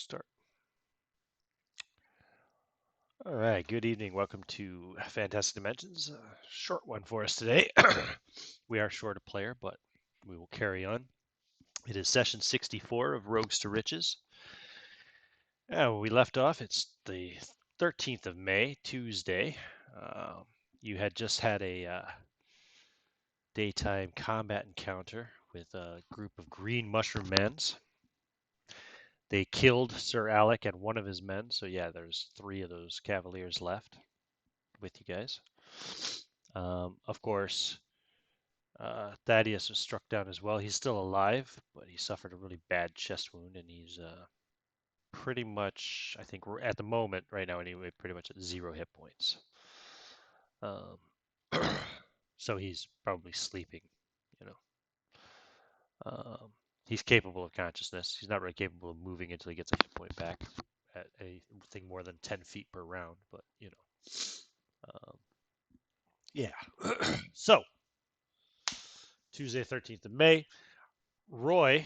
Start. All right, good evening. Welcome to Fantastic Dimensions. A short one for us today. We are short a player, but we will carry on. It is session 64 of Rogues to Riches. When we left off, it's the 13th of May, Tuesday. You had just had a daytime combat encounter with a group of green mushroom mans. They killed Sir Alec and one of his men, so yeah, there's 3 of those cavaliers left with you guys. Of course, Thaddeus was struck down as well. He's still alive, but he suffered a really bad chest wound, and he's pretty much, I think, at the moment, right now anyway, pretty much at 0 hit points. So he's probably sleeping, you know. He's capable of consciousness. He's not really capable of moving until he gets a hit point back at anything more than 10 feet per round, but, you know. Yeah. So, Tuesday, 13th of May. Roy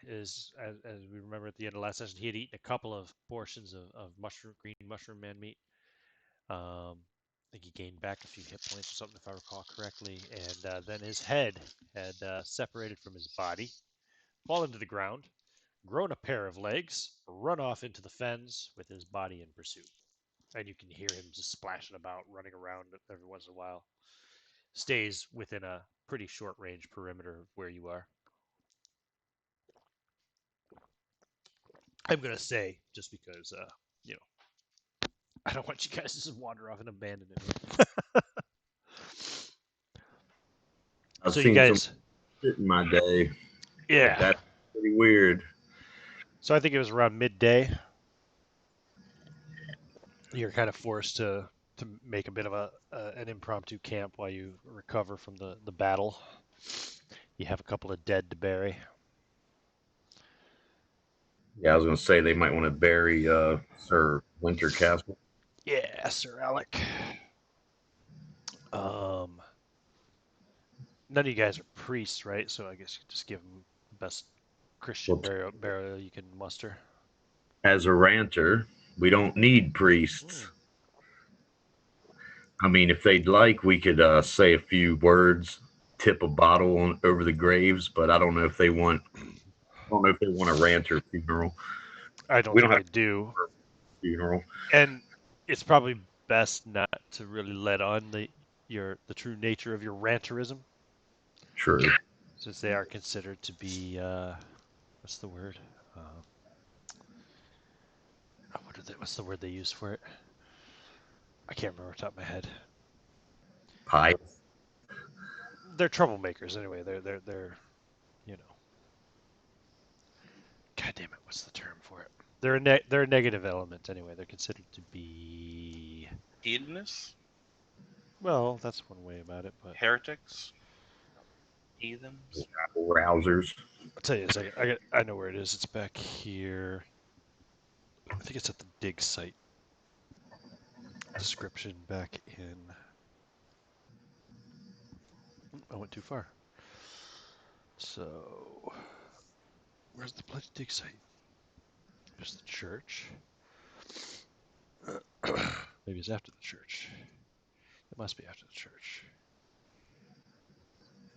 is, as we remember at the end of last session, he had eaten a couple of portions of green mushroom man meat. I think he gained back a few hit points or something, if I recall correctly. And then his head had separated from his body, fallen to the ground, grown a pair of legs, run off into the fens with his body in pursuit. And you can hear him just splashing about, running around every once in a while. Stays within a pretty short range perimeter of where you are. I'm going to say, just because, you know, I don't want you guys to just wander off and abandon it. I've So seen you guys, some shit in my day. yeah. That's pretty weird. So I think it was around midday. You're kind of forced to make a bit of an impromptu camp while you recover from the battle. You have a couple of dead to bury. Yeah, I was gonna say they might want to bury Sir Winter Castle. Yeah, Sir Alec. None of you guys are priests, right? So I guess you just give them the best Christian burial you can muster. As a ranter, we don't need priests. I mean, if they'd like, we could say a few words, tip a bottle over the graves, but I don't know if they want. I don't know if they want a ranter funeral. I don't We think don't they have do. a funeral. And it's probably best not to really let on the true nature of your ranterism. True. Since they are considered to be what's the word? What's the word they use for it? I can't remember off the top of my head. Pious. They're troublemakers anyway. They're you know. God damn it! What's the term for it? They're a negative element anyway. They're considered to be hedonists. Well, that's one way about it, but heretics, heathens, Rousers. I'll tell you in a second. I know where it is. It's back here. I think it's at the dig site. Description back in. I went too far. So, where's the bloody dig site? There's the church. Maybe it's after the church. It must be after the church.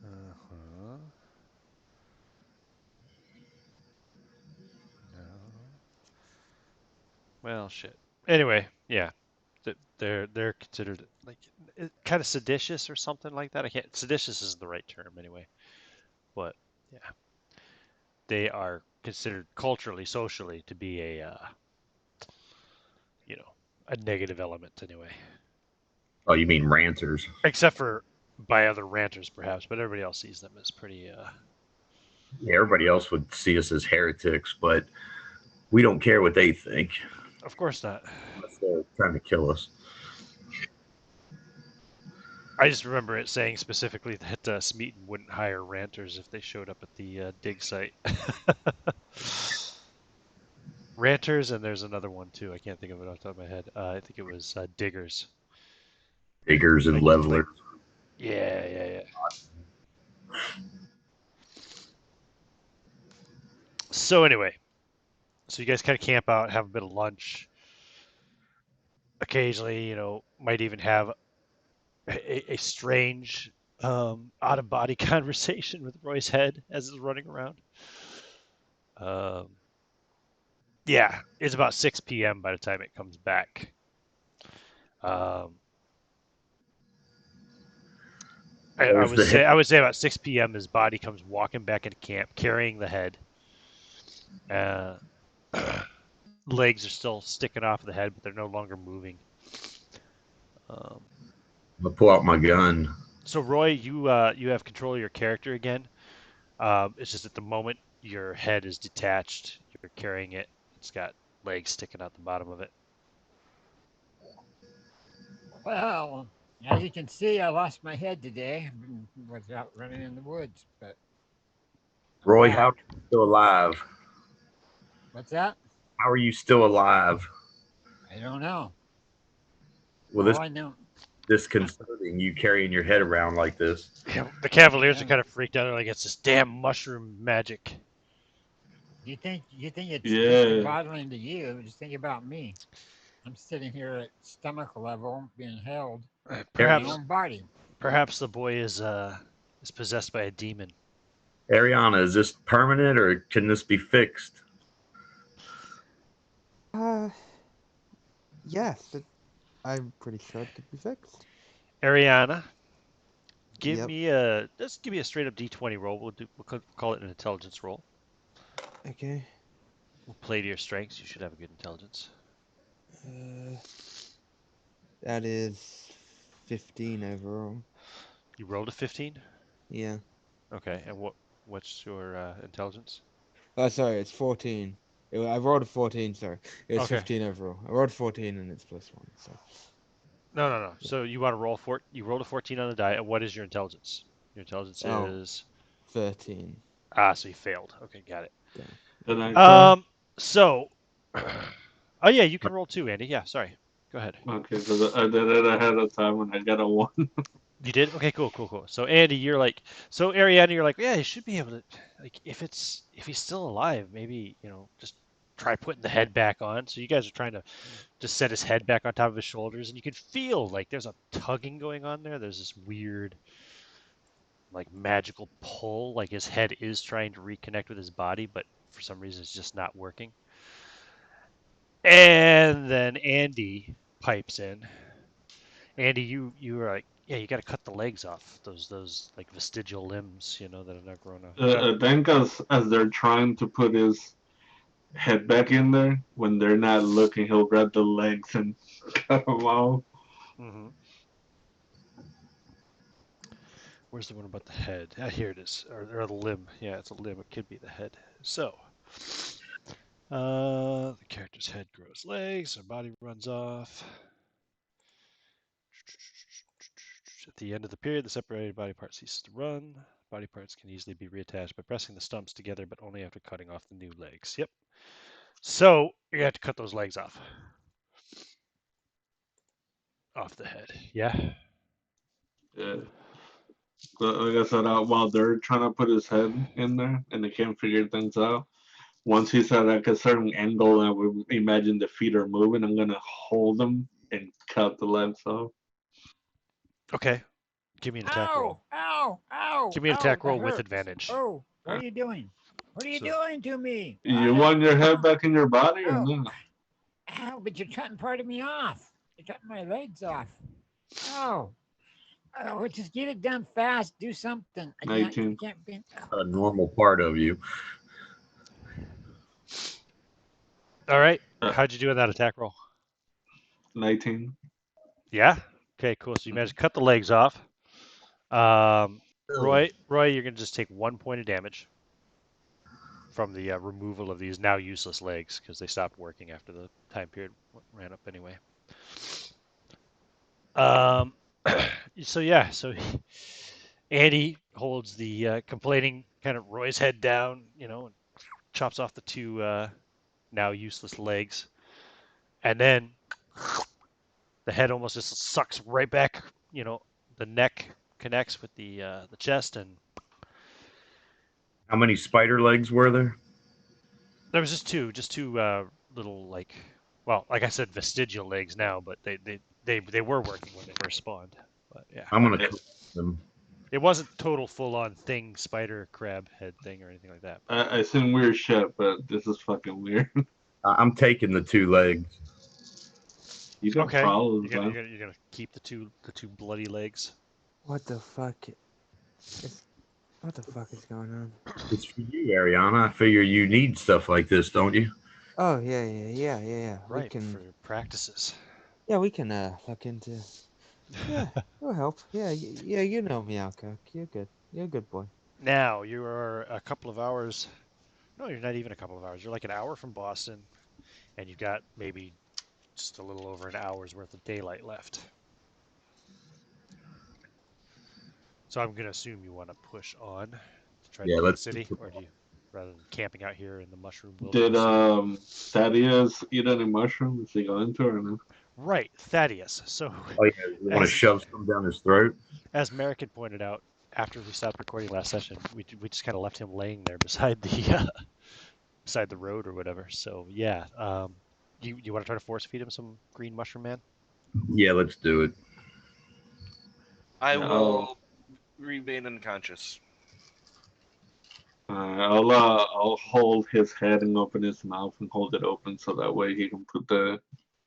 Uh-huh. No. Well, shit. Anyway, yeah. They're considered like kind of seditious or something like that. I can't. Seditious isn't the right term anyway. But yeah, they are considered culturally, socially to be a a negative element anyway. Oh, you mean ranters? Except for by other ranters, perhaps, but everybody else sees them as pretty. Yeah, everybody else would see us as heretics, but we don't care what they think. Of course not. Unless they're trying to kill us. I just remember it saying specifically that Smeaton wouldn't hire ranters if they showed up at the dig site. Ranters, and there's another one too. I can't think of it off the top of my head. I think it was diggers. Diggers and levelers. Yeah. So anyway, So you guys kind of camp out, have a bit of lunch. Occasionally, might even have a strange out of body conversation with Roy's head as it's running around. Yeah, it's about 6 p.m. by the time it comes back. I There's would the head. say about 6 p.m. his body comes walking back into camp, carrying the head. Legs are still sticking off the head, but they're no longer moving. I'll pull out my gun. So Roy, you have control of your character again. It's just at the moment your head is detached, you're carrying it. It's got legs sticking out the bottom of it. Well, as you can see, I lost my head today. Was out running in the woods, but Roy, back. how are you still alive? What's that? How are you still alive? I don't know. Well, All this I know. disconcerting. You carrying your head around like this. Yeah, the Cavaliers are Yeah. kind of freaked out. They're like, it's this damn mushroom magic. You think it's Yeah. discombobulating to you? Just think about me. I'm sitting here at stomach level, being held in my Perhaps own body. perhaps the boy is possessed by a demon. Ariana, is this permanent or can this be fixed? Yes, I'm pretty sure it could be fixed. Ariana, give Yep. me just give me a straight up D20 roll. We'll call it an intelligence roll. Okay. We'll play to your strengths. You should have a good intelligence. That is 15 overall. You rolled a 15? Yeah. Okay, and what's your intelligence? Oh, sorry, it's 14. I rolled a 14, sorry. It was Okay. 15 overall. I rolled 14 and it's +1, so. No. So you want to roll you rolled a 14 on the die, and what is your intelligence? Your intelligence Oh. is 13. so you failed. Okay, got it. Can I try? So oh yeah, you can roll too, Andy. Yeah, sorry. Go ahead. Okay, because I did it ahead of time and I got a 1. You did? Okay, cool. So Andy, you're like, so Ariana, you're like, yeah, he should be able to, like, if he's still alive, maybe, just try putting the head back on. So you guys are trying to just set his head back on top of his shoulders, and you can feel like there's a tugging going on there. There's this weird, like, magical pull, like his head is trying to reconnect with his body, but for some reason it's just not working. And then Andy pipes in. Andy, you were like, yeah, you got to cut the legs off those like vestigial limbs, that are not growing off. So, I think as they're trying to put his head back in there, when they're not looking, he'll grab the legs and cut them off. hmm Where's the one about the head? Here it is, or the limb. Yeah, it's a limb. It could be the head. So, the character's head grows legs, their body runs off. At the end of the period, the separated body part ceases to run. Body parts can easily be reattached by pressing the stumps together, but only after cutting off the new legs. Yep. So you have to cut those legs off the head. Yeah. Yeah. But like I said, while they're trying to put his head in there and they can't figure things out, once he's at like a certain angle and we imagine the feet are moving, I'm gonna hold them and cut the legs off. Okay. Give me an attack roll. Ow! Give me an Ow, attack that roll with hurts. advantage. Oh, what are you doing? What are you So- doing to me? You want your head back in your body or Oh. not? Ow, but you're cutting part of me off. You're cutting my legs off. Oh. Oh, just get it done fast. Do something. I 19. can't be. A normal part of you. All right. How'd you do in that attack roll? 19. Yeah. Okay. Cool. So you managed to cut the legs off. Roy, you're gonna just take 1 point of damage from the removal of these now useless legs because they stopped working after the time period ran up anyway. So Andy holds the complaining kind of Roy's head down, and chops off the two now useless legs, and then the head almost just sucks right back. The neck connects with the chest, and How many spider legs were there? There was just two little like, well, like I said, vestigial legs now, but they were working when they first spawned. But yeah, I'm gonna collect them. it wasn't total full on thing, spider, crab head thing or anything like that. But I seen weird shit, but this is fucking weird. I'm taking the 2 legs. You got okay, problems, man. you're gonna keep the two bloody legs. What the fuck? What the fuck is going on? It's for you, Ariana. I figure you need stuff like this, don't you? Oh yeah. Right, We can. for practices. Yeah, we can look into. Yeah, it'll help. Yeah, you know me, Alcock. You're good. You're a good boy. Now you are a couple of hours. No, you're not even a couple of hours. You're like an hour from Boston, and you've got maybe just a little over an hour's worth of daylight left. So I'm gonna assume you want to push on to try to Yeah, get to the let's city, or do you, rather than camping out here in the mushroom Did wilderness? Thaddeus eat any mushrooms? Is he going to or no? Right, Thaddeus. So, Oh yeah, you want to shove some down his throat? as Merrick had pointed out, after we stopped recording last session, we just kind of left him laying there beside the beside the road or whatever. So yeah, you want to try to force feed him some green mushroom man? Yeah, let's do it. I No. will remain unconscious. I'll hold his head and open his mouth and hold it open so that way he can put the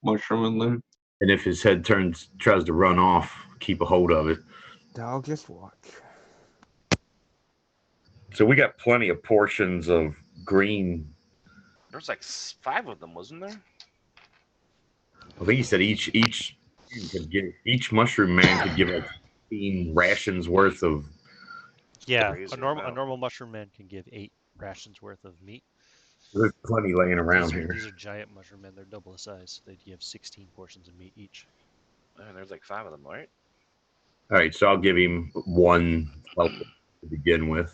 mushroom in there. And if his head tries to run off, keep a hold of it. I'll just watch. So we got plenty of portions of green. There's like 5 of them, wasn't there? I think he said each mushroom man could give like 15 rations worth of. Yeah, Crazy a amount. normal mushroom man can give 8 rations worth of meat. There's plenty laying around here. These are giant mushroom men. They're double the size. They give 16 portions of meat each. And there's like 5 of them, right? All right, so I'll give him 1 to begin with.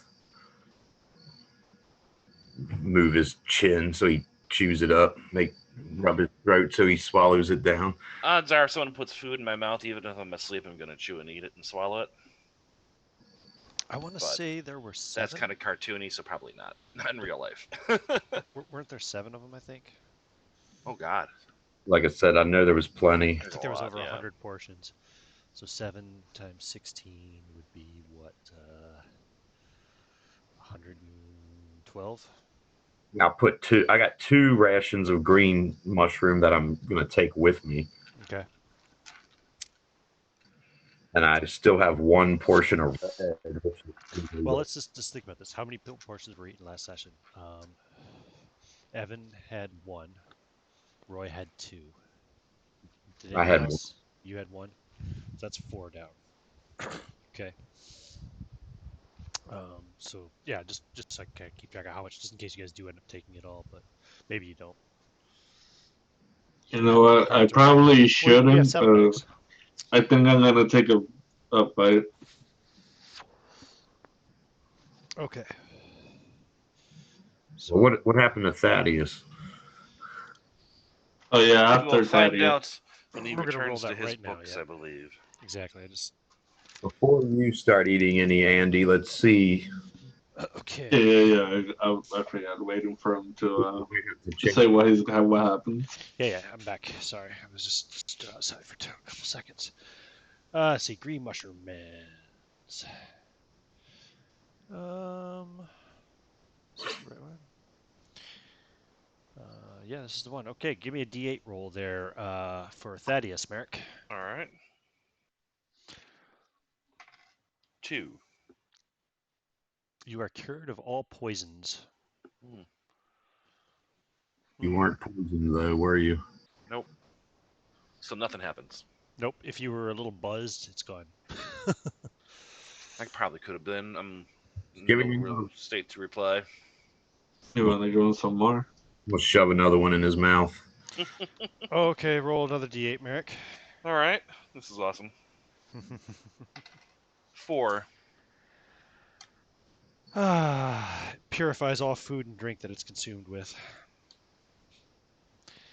Move his chin so he chews it up. Rub his throat so he swallows it down. Odds are, if someone puts food in my mouth, even if I'm asleep, I'm gonna chew and eat it and swallow it. I want to But say there were 7. That's kind of cartoony, so probably not. Not in real life. Weren't there 7 of them? I think. Oh God. Like I said, I know there was plenty. I think there was lot, over yeah. 100 portions. So 7 times 16 would be what? 112. I got 2 rations of green mushroom that I'm gonna take with me, Okay. and I still have 1 portion of red. Well, let's just think about this. How many portions were eaten last session? Evan had 1. Roy had 2. Did I anyone had else? You had 1. So that's 4 down. Okay. So yeah, just so I can keep track of how much, just in case you guys do end up taking it all, but maybe you don't. You know what? I probably We have shouldn't. 7 bags. I think I'm gonna take a bite. Okay. So what happened to Thaddeus? Oh yeah, We after will find Thaddeus. out when he We're gonna roll returns to that his right now, books, yeah. I believe. Exactly. I just Before you start eating any, Andy, let's see. okay. Yeah. I forgot waiting for him to say what happened. Yeah, I'm back. Sorry, I was just stood outside for a couple seconds. Let's see, green mushroom man. Is this the right one? Yeah, this is the one. Okay, give me a D8 roll there for Thaddeus, Merrick. All right. 2. You are cured of all poisons. You weren't poisoned though, were you? Nope. So nothing happens. Nope. If you were a little buzzed, it's gone. I probably could have been. I'm in Giving no you real another- state to reply. You wanna go some more? We'll shove another one in his mouth. Okay, roll another D8, Merrick. All right. This is awesome. 4. Purifies all food and drink that it's consumed with.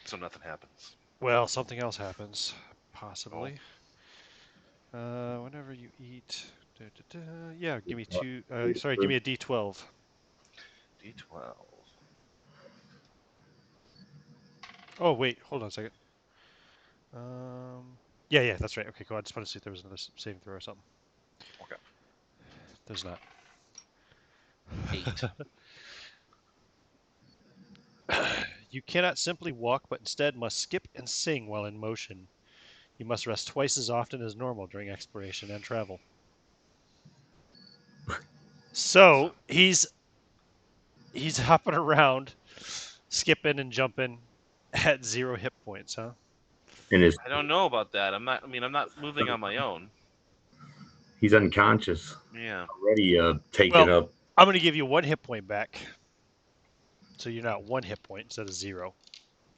So nothing happens. Well, something else happens, possibly. Whenever you eat, yeah, give me 2. Sorry, give me a D12. D12. Oh wait, hold on a second. Yeah, that's right. Okay, cool. I just wanted to see if there was another saving throw or something. Okay. There's not. 8. You cannot simply walk, but instead must skip and sing while in motion. You must rest twice as often as normal during exploration and travel. So he's hopping around, skipping and jumping at 0 hit points, huh? And I don't know about that. I'm not moving on my own. he's unconscious. Yeah. Already taken Well, up. I'm going to give you 1 hit point back. So you're not 1 hit point instead of 0.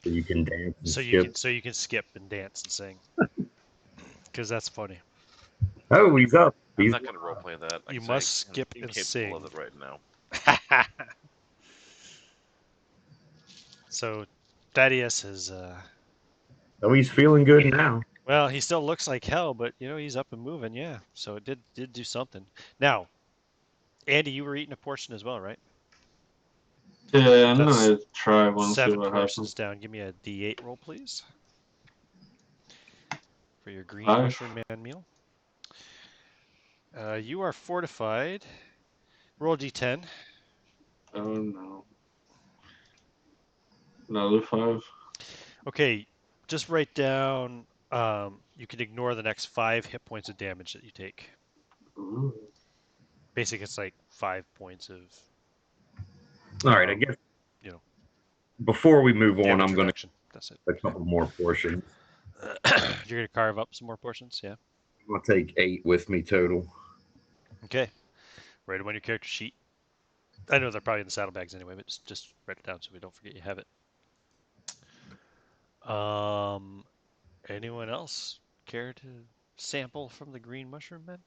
So you can dance and So skip. you can skip and dance and sing. Because that's funny. Oh, he's up. I'm He's not going to roleplay that. Like You I say, must skip I'm and incapable sing. of it right now. So Thaddeus is oh, he's feeling good now. well, he still looks like hell, but he's up and moving, yeah. So it did do something. Now, Andy, you were eating a portion as well, right? Yeah, I'm That's gonna try one, see 7 what portions happens. down. Give me a D8 roll, please, for your green 5. mushroom man meal. You are fortified. Roll D10. Oh no. Another 5. Okay, just write down. You can ignore the next 5 hit points of damage that you take. Ooh. Basically, it's like 5 points of All right, I guess you know before we move on, damage I'm going to reduction. That's it. a couple more portions. You're gonna carve up some more portions, yeah. I'm going to take 8 with me total. Okay. Write them on your character sheet. I know they're probably in the saddlebags anyway, but just write it down so we don't forget you have it. Anyone else care to sample from the green mushroom man?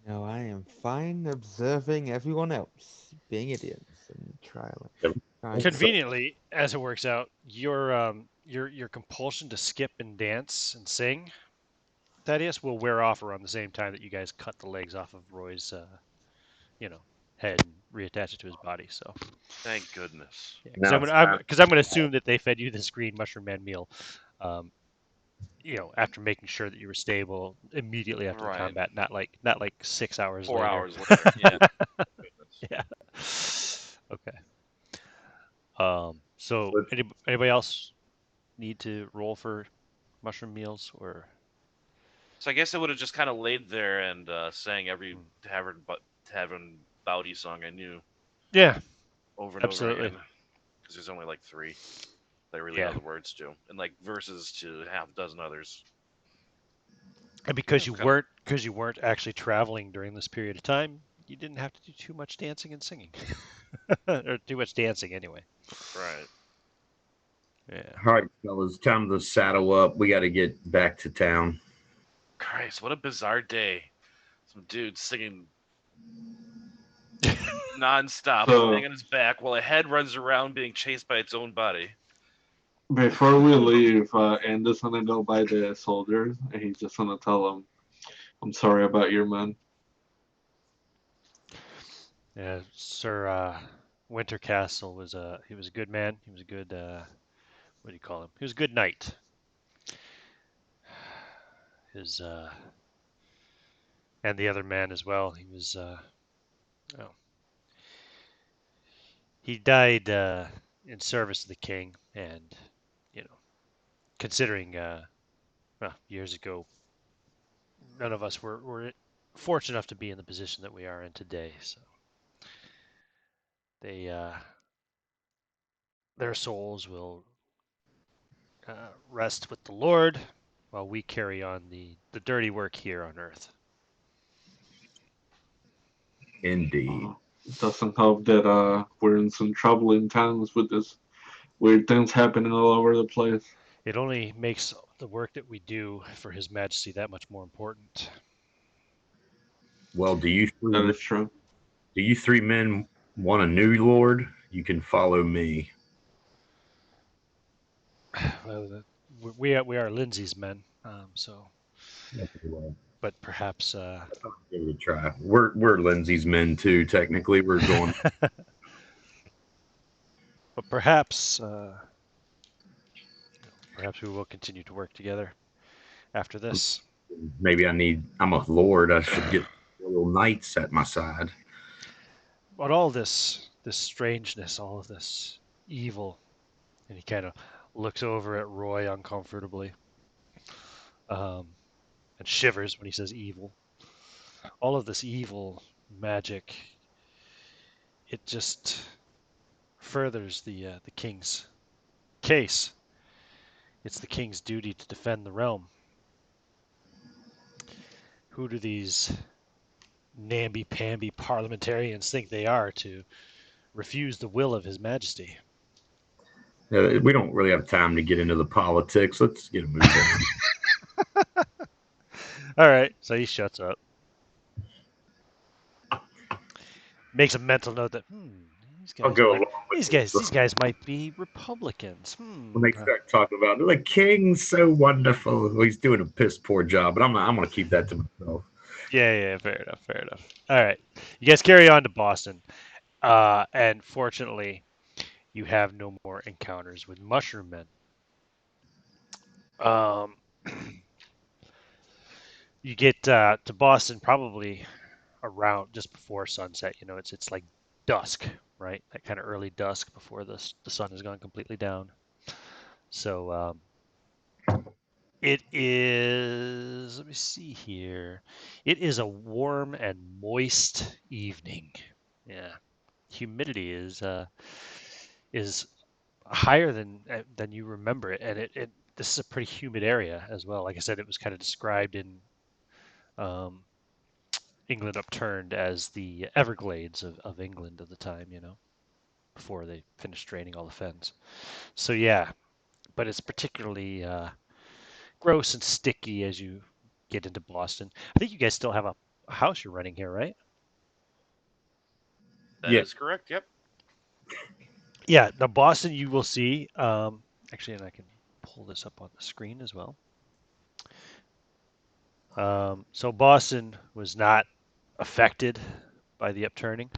No, I am fine observing everyone else being idiots and trying to Conveniently, as it works out, your compulsion to skip and dance and sing, Thaddeus, will wear off around the same time that you guys cut the legs off of Roy's, head and reattach it to his body. So, Thank goodness. because Now it's I'm gonna assume that they fed you this green mushroom man meal, after making sure that you were stable immediately after the Right. combat, not like 6 hours 4 later. hours later. Yeah. Yeah. Okay. So anybody else need to roll for mushroom meals or? So I guess I would have just kind of laid there and sang every tavern bowdy song I knew Yeah, over and absolutely. over again. Because there's only like 3 that I really Yeah. know the words to, and like verses to half a dozen others. And because Yeah, you weren't actually traveling during this period of time, you didn't have to do too much dancing and singing, or too much dancing anyway. Right. Yeah. all right, fellas. Time to saddle up. We got to get back to town. Christ, what a bizarre day. Some dude singing nonstop, So- laying on his back while a head runs around being chased by its own body. Before we leave, Andy's gonna go by the soldiers, and he's just gonna tell them, "I'm sorry about your men." Yeah, Sir Wintercastle was he was a good man. He was a good what do you call him? He was a good knight. His and the other man as well. He was he died in service to the king, and considering years ago, none of us were fortunate enough to be in the position that we are in today. So they their souls will rest with the Lord while we carry on the dirty work here on earth. Indeed. It doesn't help that we're in some troubling times with this weird things happening all over the place. It only makes the work that we do for His Majesty that much more important. Well, That is true. do you 3 men want a new lord? You can follow me. Well, we are Lindsay's men, so. Well, But perhaps. give it a try. We're Lindsay's men too. Technically, we're going. But perhaps, perhaps we will continue to work together after this. Maybe I'm a lord. I should get little knights at my side. But all this strangeness, all of this evil, and he kind of looks over at Roy uncomfortably, um, and shivers when he says evil. All of this evil magic, it just furthers the king's case. It's the king's duty to defend the realm. Who do these namby-pamby parliamentarians think they are to refuse the will of His Majesty? We don't really have time to get into the politics. Let's get a move on. All right, so he shuts up. Makes a mental note that I'll go along with these this. guys might be Republicans. When they start talking about the king's so wonderful, well, he's doing a piss poor job, but I'm going to keep that to myself. Yeah, fair enough. All right, you guys carry on to Boston, and fortunately, you have no more encounters with Mushroom Men. You get to Boston probably around just before sunset. You know, it's like dusk, right? That kind of early dusk before the sun has gone completely down. So it is. Let me see here. It is a warm and moist evening. Yeah, humidity is higher than you remember it, and it this is a pretty humid area as well. Like I said, it was kind of described in um, England Upturned as the Everglades of England at the time, you know, before they finished draining all the fens. So yeah, but it's particularly gross and sticky as you get into Boston. I think you guys still have a house you're renting here, right? That Yeah. is correct. Yep. Yeah, the Boston you will see. Actually, and I can pull this up on the screen as well. So Boston was not affected by the upturning.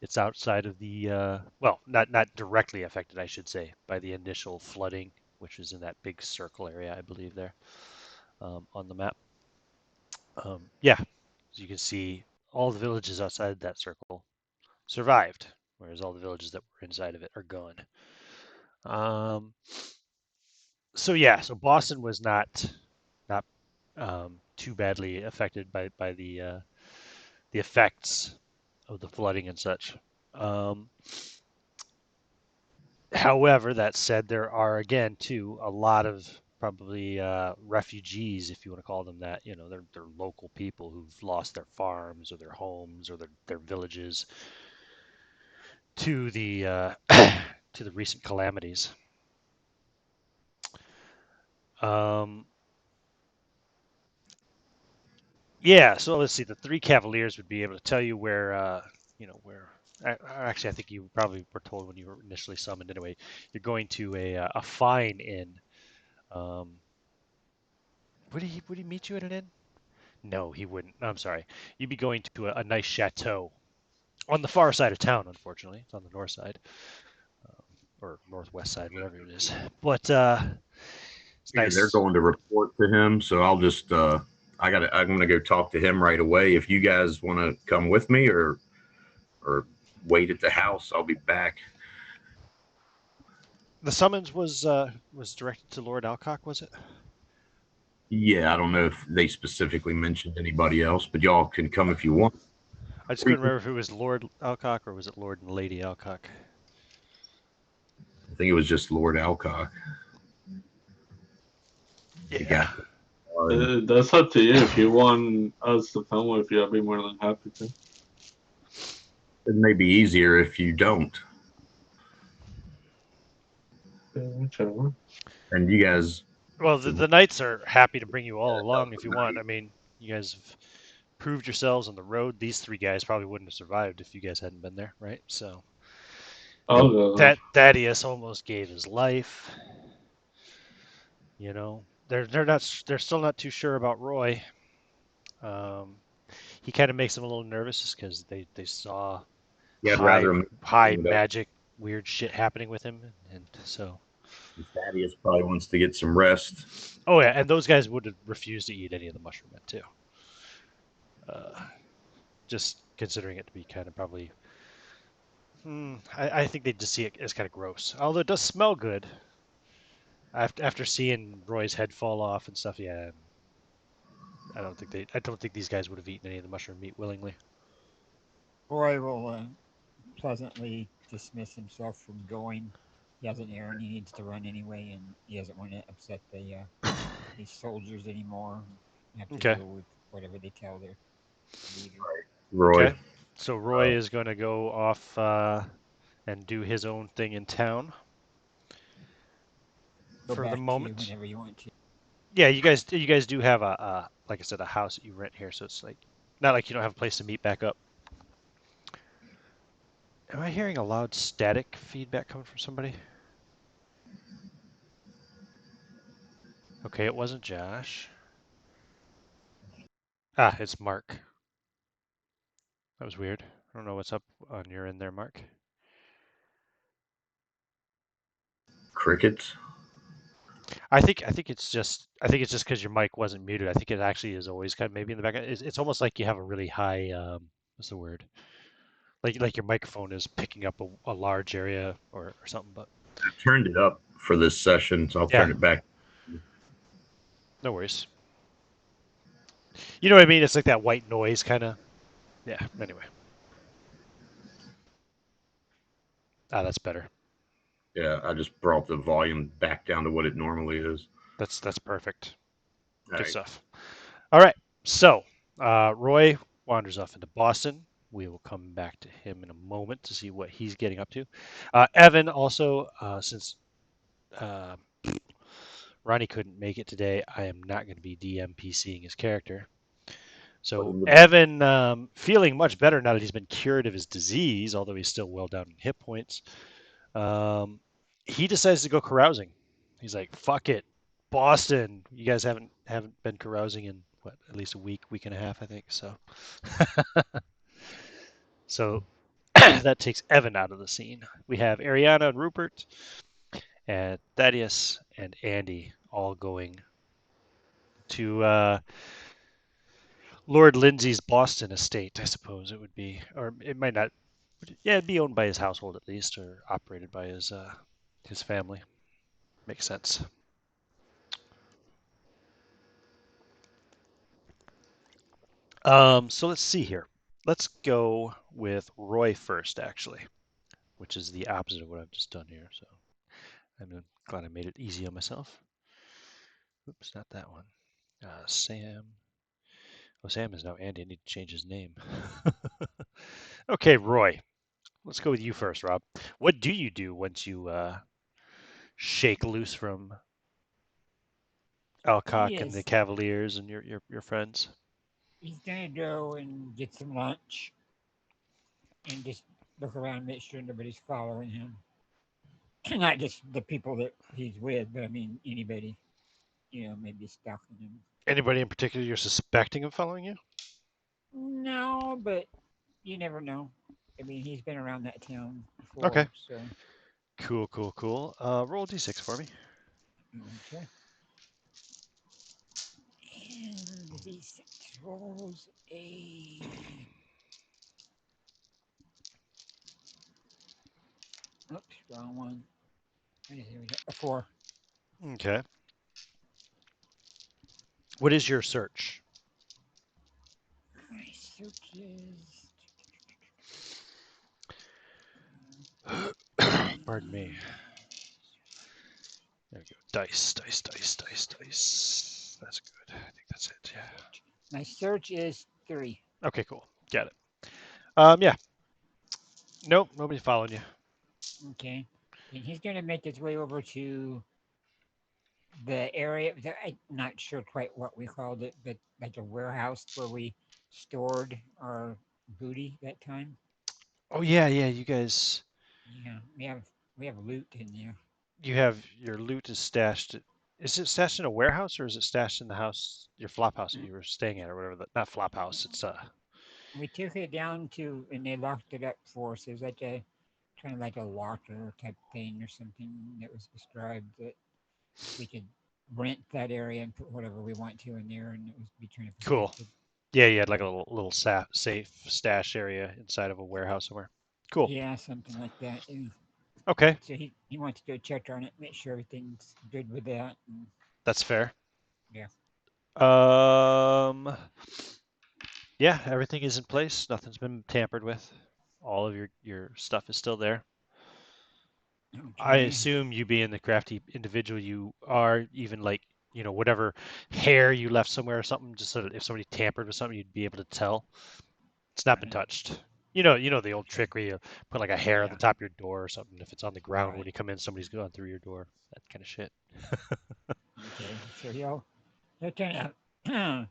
It's outside of the well, not directly affected, I should say, by the initial flooding, which is in that big circle area, I believe, there on the map. Yeah, as you can see, all the villages outside that circle survived, whereas all the villages that were inside of it are gone. So yeah, so Boston was not too badly affected by the effects of the flooding and such. However, that said, there are again too a lot of probably refugees, if you want to call them that. You know, they're local people who've lost their farms or their homes or their villages to the to the recent calamities. Um, yeah, so let's see. The three Cavaliers would be able to tell you where where. Actually, I think you probably were told when you were initially summoned. Anyway, you're going to a fine inn. Um, would he meet you at an inn? No, he wouldn't. I'm sorry. You'd be going to a nice chateau on the far side of town. Unfortunately, it's on the north side or northwest side, whatever it is. But it's nice. They're going to report to him, so I'll just I'm gonna go talk to him right away. If you guys want to come with me or wait at the house, I'll be back. The summons was directed to Lord Alcock, was it? Yeah, I don't know if they specifically mentioned anybody else, but y'all can come if you want. I just couldn't remember if it was Lord Alcock or was it Lord and Lady Alcock. I think it was just Lord Alcock. Yeah. That's up to you. If you want us to film with you, I'll be more than happy to. It may be easier if you don't. Whichever. And you guys. Well, the knights are happy to bring you all along if you want. I mean, you guys have proved yourselves on the road. These three guys probably wouldn't have survived if you guys hadn't been there, right? So I'll go. that Thaddeus almost gave his life. You know, they're still not too sure about Roy. He kind of makes them a little nervous just because they saw Yeah, I'd high rather high magic weird shit happening with him, and so. Thaddeus probably wants to get some rest. Oh yeah, and those guys would have refused to eat any of the mushroom men too. Just considering it to be kind of probably. I think they just see it as kind of gross. Although it does smell good. After seeing Roy's head fall off and stuff, yeah, I don't think these guys would have eaten any of the mushroom meat willingly. Roy will pleasantly dismiss himself from going. He has an errand he needs to run anyway, and he doesn't want to upset these soldiers anymore. Have to Okay. deal with whatever they tell their leader. Roy. Okay. So Roy is going to go off and do his own thing in town Go for the back to you moment. whenever you want to. Yeah, you guys do have a like I said, a house that you rent here, so it's like not like you don't have a place to meet back up. Am I hearing a loud static feedback coming from somebody? Okay, it wasn't Josh. Ah, it's Mark. That was weird. I don't know what's up on your end there, Mark. Crickets. I think it's just because your mic wasn't muted. I think it actually is always kind of maybe in the background. It's almost like you have a really high what's the word? Like your microphone is picking up a large area or something. But I turned it up for this session, so I'll yeah, turn it back. no worries. You know what I mean? It's like that white noise kind of. Yeah. Anyway. Ah, that's better. Yeah, I just brought the volume back down to what it normally is. That's perfect. All Good right. stuff. All right. So Roy wanders off into Boston. We will come back to him in a moment to see what he's getting up to. Evan also, since uh, Ronnie couldn't make it today, I am not going to be DMPCing his character. So Evan, feeling much better now that he's been cured of his disease, although he's still well down in hit points, he decides to go carousing. He's like, "Fuck it, Boston. You guys haven't been carousing in what, at least a week and a half, I think." So, so that takes Evan out of the scene. We have Ariana and Rupert, and Thaddeus and Andy all going to Lord Lindsey's Boston estate, I suppose it would be, or it might not. Yeah, it'd be owned by his household at least, or operated by his family. Makes sense. So let's see here. Let's go with Roy first, actually, which is the opposite of what I've just done here. So I'm glad I made it easy on myself. Oops, not that one. Sam. Oh, Sam is now Andy. I need to change his name. Okay, Roy. Let's go with you first, Rob. What do you do once you shake loose from Alcock and the Yes, Cavaliers and your friends? he's gonna go and get some lunch and just look around, make sure nobody's following him. Not just the people that he's with, but I mean anybody, maybe stalking him. Anybody in particular you're suspecting of following you? No, but you never know. I mean, he's been around that town Okay. before, so Cool, cool, cool. Roll d6 for me. okay. And the six rolls a. Oops, wrong one. Here we go. A 4. Okay. What is your search? My search is. Pardon me. There we go. Dice, dice, dice, dice, dice. That's good. I think that's it. Yeah. My search is 3. Okay, cool. Got it. Yeah. Nope, nobody's following you. Okay. And he's going to make his way over to the area. I'm not sure quite what we called it, but like a warehouse where we stored our booty that time. Oh yeah, yeah. You guys, Yeah, we have loot in there. you have your loot is stashed. Is it stashed in a warehouse or is it stashed in the house, your flop house that you were staying at or whatever? Not flop house. It's We took it down to, and they locked it up for us. It was like kind of like a locker type thing or something that was described that we could rent that area and put whatever we want to in there, and it was be kind of Cool. protected. Yeah, you had like a little safe stash area inside of a warehouse somewhere. Cool. Yeah, something like that. Yeah. Okay, So he wants to go check on it, make sure everything's good with that. And that's fair. yeah. Um, yeah, everything is in place. Nothing's been tampered with. All of your stuff is still there. I Okay. assume you being the crafty individual you are, even like, whatever hair you left somewhere or something, just so that if somebody tampered with something, you'd be able to tell. It's not been Right. touched. You know the old trick where you put like a hair on Yeah. the top of your door or something. If it's on the ground when Right. you come in, somebody's gone through your door. That kind of shit. Okay. So he'll kind of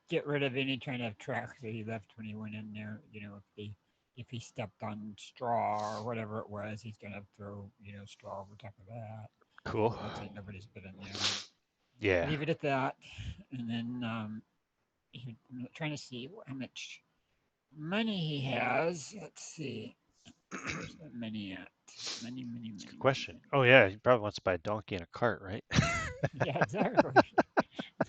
get rid of any kind of tracks that he left when he went in there. If he stepped on straw or whatever it was, he's gonna throw straw over top of that. Cool. So it looks like nobody's been in there. Yeah. Leave it at that, and then I'm trying to see how much money he has. Let's see. Where's that money at? Money, money, That's a money, good money, question. money. Oh yeah, he probably wants to buy a donkey and a cart, right? Yeah, exactly.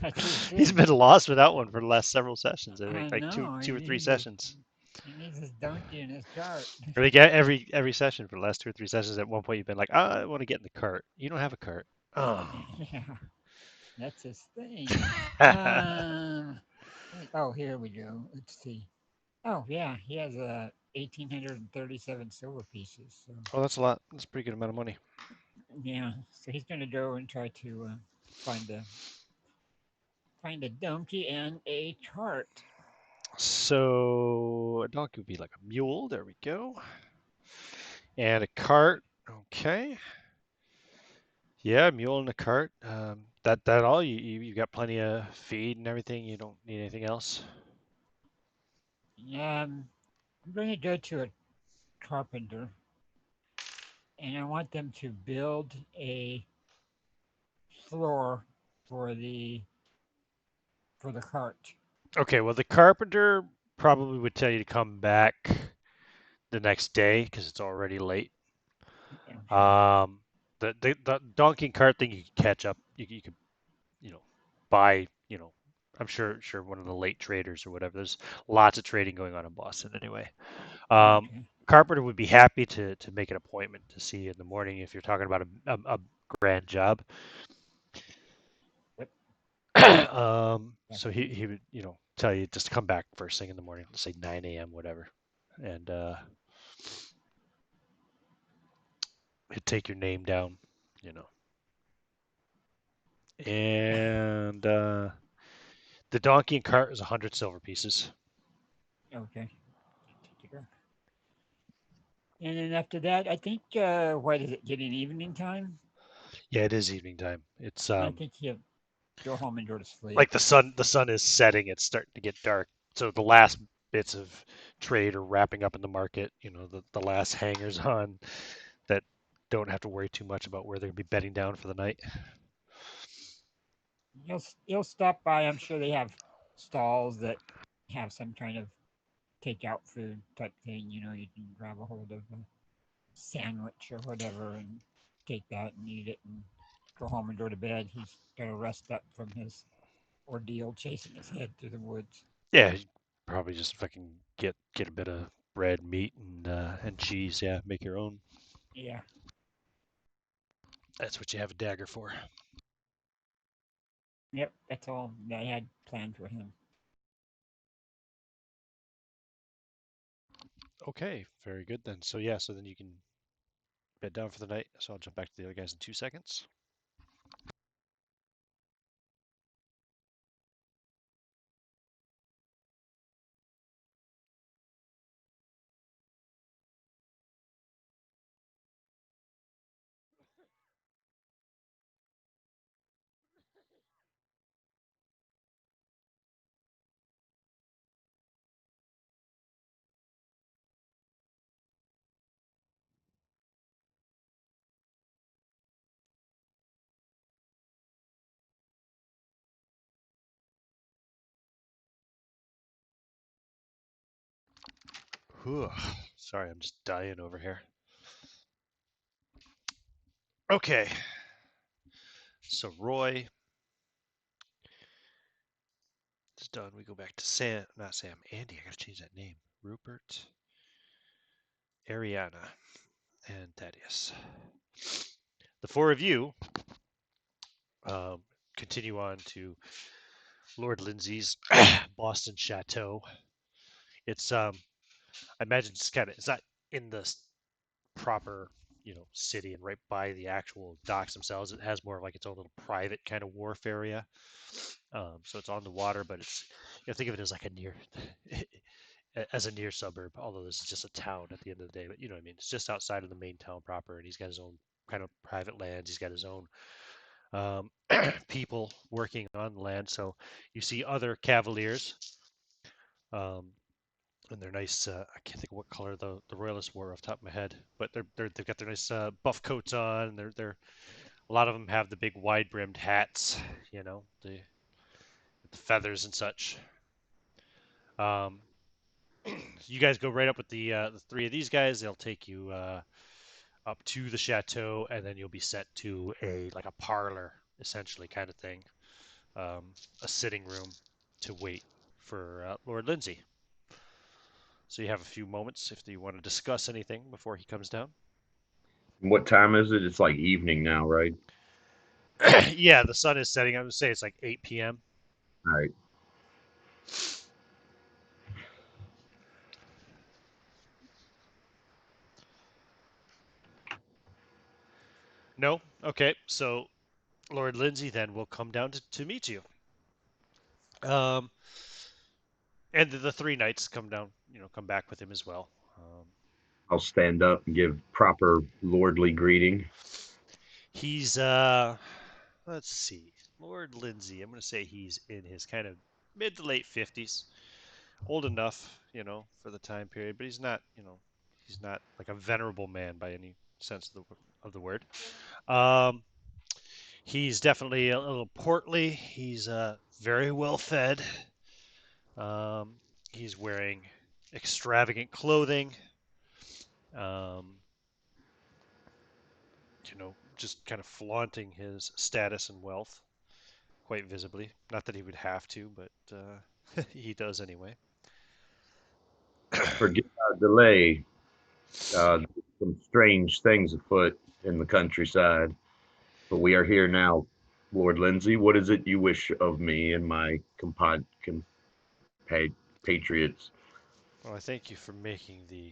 That's his He's thing. been lost without one for the last several sessions. I think I like two know. two or three sessions. He needs his donkey in his cart. Or like every session for the last 2 or 3 sessions. At one point, you've been like, I want to get in the cart. You don't have a cart. Oh. Yeah, that's his thing. Um, oh, here we go. Let's see. Oh, yeah, he has 1,837 silver pieces. So Oh, that's a lot. That's a pretty good amount of money. yeah, so he's gonna go and try to find a find a donkey and a cart. So a donkey would be like a mule. There we go. And a cart. Okay. Yeah, a mule and a cart. That all? You got plenty of feed and everything. You don't need anything else. I'm going to go to a carpenter, and I want them to build a floor for the cart. Okay. Well, the carpenter probably would tell you to come back the next day because it's already late. Okay. Um, the donkey and cart thing you could catch up. You could buy. I'm sure one of the late traders or whatever. There's lots of trading going on in Boston anyway. Um, Okay. Carpenter would be happy to make an appointment to see you in the morning if you're talking about a grand job. Yep. So he would tell you just to come back first thing in the morning, let's say 9 a.m. whatever, and he'd take your name down, you know, and the donkey and cart is 100 silver pieces. Okay. Take it back. And then after that, I think what is it? Getting evening time. Yeah, it is evening time. It's I think he'll go home and go to sleep. like the sun is setting. It's starting to get dark. So the last bits of trade are wrapping up in the market. The last hangers on that don't have to worry too much about where they're gonna be bedding down for the night. He'll stop by. I'm sure they have stalls that have some kind of takeout food type thing. You can grab a hold of a sandwich or whatever and take that and eat it and go home and go to bed. He's got to rest up from his ordeal chasing his head through the woods. Yeah, probably just fucking get a bit of bread, meat, and cheese. Yeah, make your own. Yeah. That's what you have a dagger for. Yep. That's all that I had planned for him. Okay, very good then. So yeah, so then you can bed down for the night. So I'll jump back to the other guys in 2 seconds. Whew. Sorry, I'm just dying over here. Okay. So Roy is done. We go back to Sam, not Sam, Andy. I gotta change that name. Rupert, Ariana, and Thaddeus. The four of you continue on to Lord Lindsay's Boston Chateau. It's I imagine it's not in the proper city and right by the actual docks themselves. It has more of like its own little private kind of wharf area. So it's on the water, but it's think of it as like a near as a near suburb, although this is just a town at the end of the day. But you know what I mean? It's just outside of the main town proper, and he's got his own kind of private lands. He's got his own people working on the land. So you see other cavaliers, and they're nice. I can't think of what color the royalists wore off the top of my head, but they've got their nice buff coats on. And they're a lot of them have the big wide brimmed hats, the feathers and such. You guys go right up with the three of these guys. They'll take you up to the chateau, and then you'll be sent to a parlor, essentially, kind of thing, a sitting room to wait for Lord Lindsey. So you have a few moments if you want to discuss anything before he comes down. What time is it? It's like evening now, right? Yeah, the sun is setting. I would say it's like 8 p.m. All right. No? Okay, so Lord Lindsey then will come down to meet you. And the three knights come down, come back with him as well. I'll stand up and give proper lordly greeting. He's let's see, Lord Lindsey. I'm going to say he's in his kind of mid to late 50s, old enough, for the time period, but he's not, he's not like a venerable man by any sense of the word. He's definitely a little portly. He's very well fed. He's wearing extravagant clothing. Um, just kind of flaunting his status and wealth quite visibly. Not that he would have to, but he does anyway. Forgive our delay. Some strange things afoot in the countryside, but we are here now. Lord Lindsay, what is it you wish of me and my compatriots? Well, I thank you for making the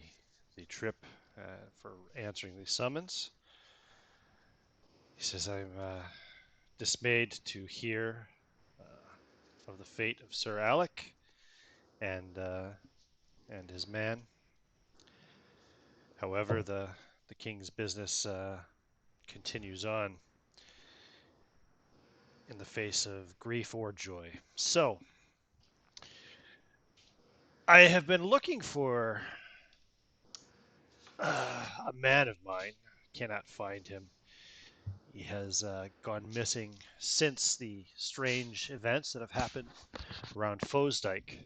trip, for answering the summons. He says, I'm dismayed to hear of the fate of Sir Alec and his man. However, the king's business continues on in the face of grief or joy. So, I have been looking for a man of mine. Cannot find him. He has gone missing since the strange events that have happened around Fosdyke.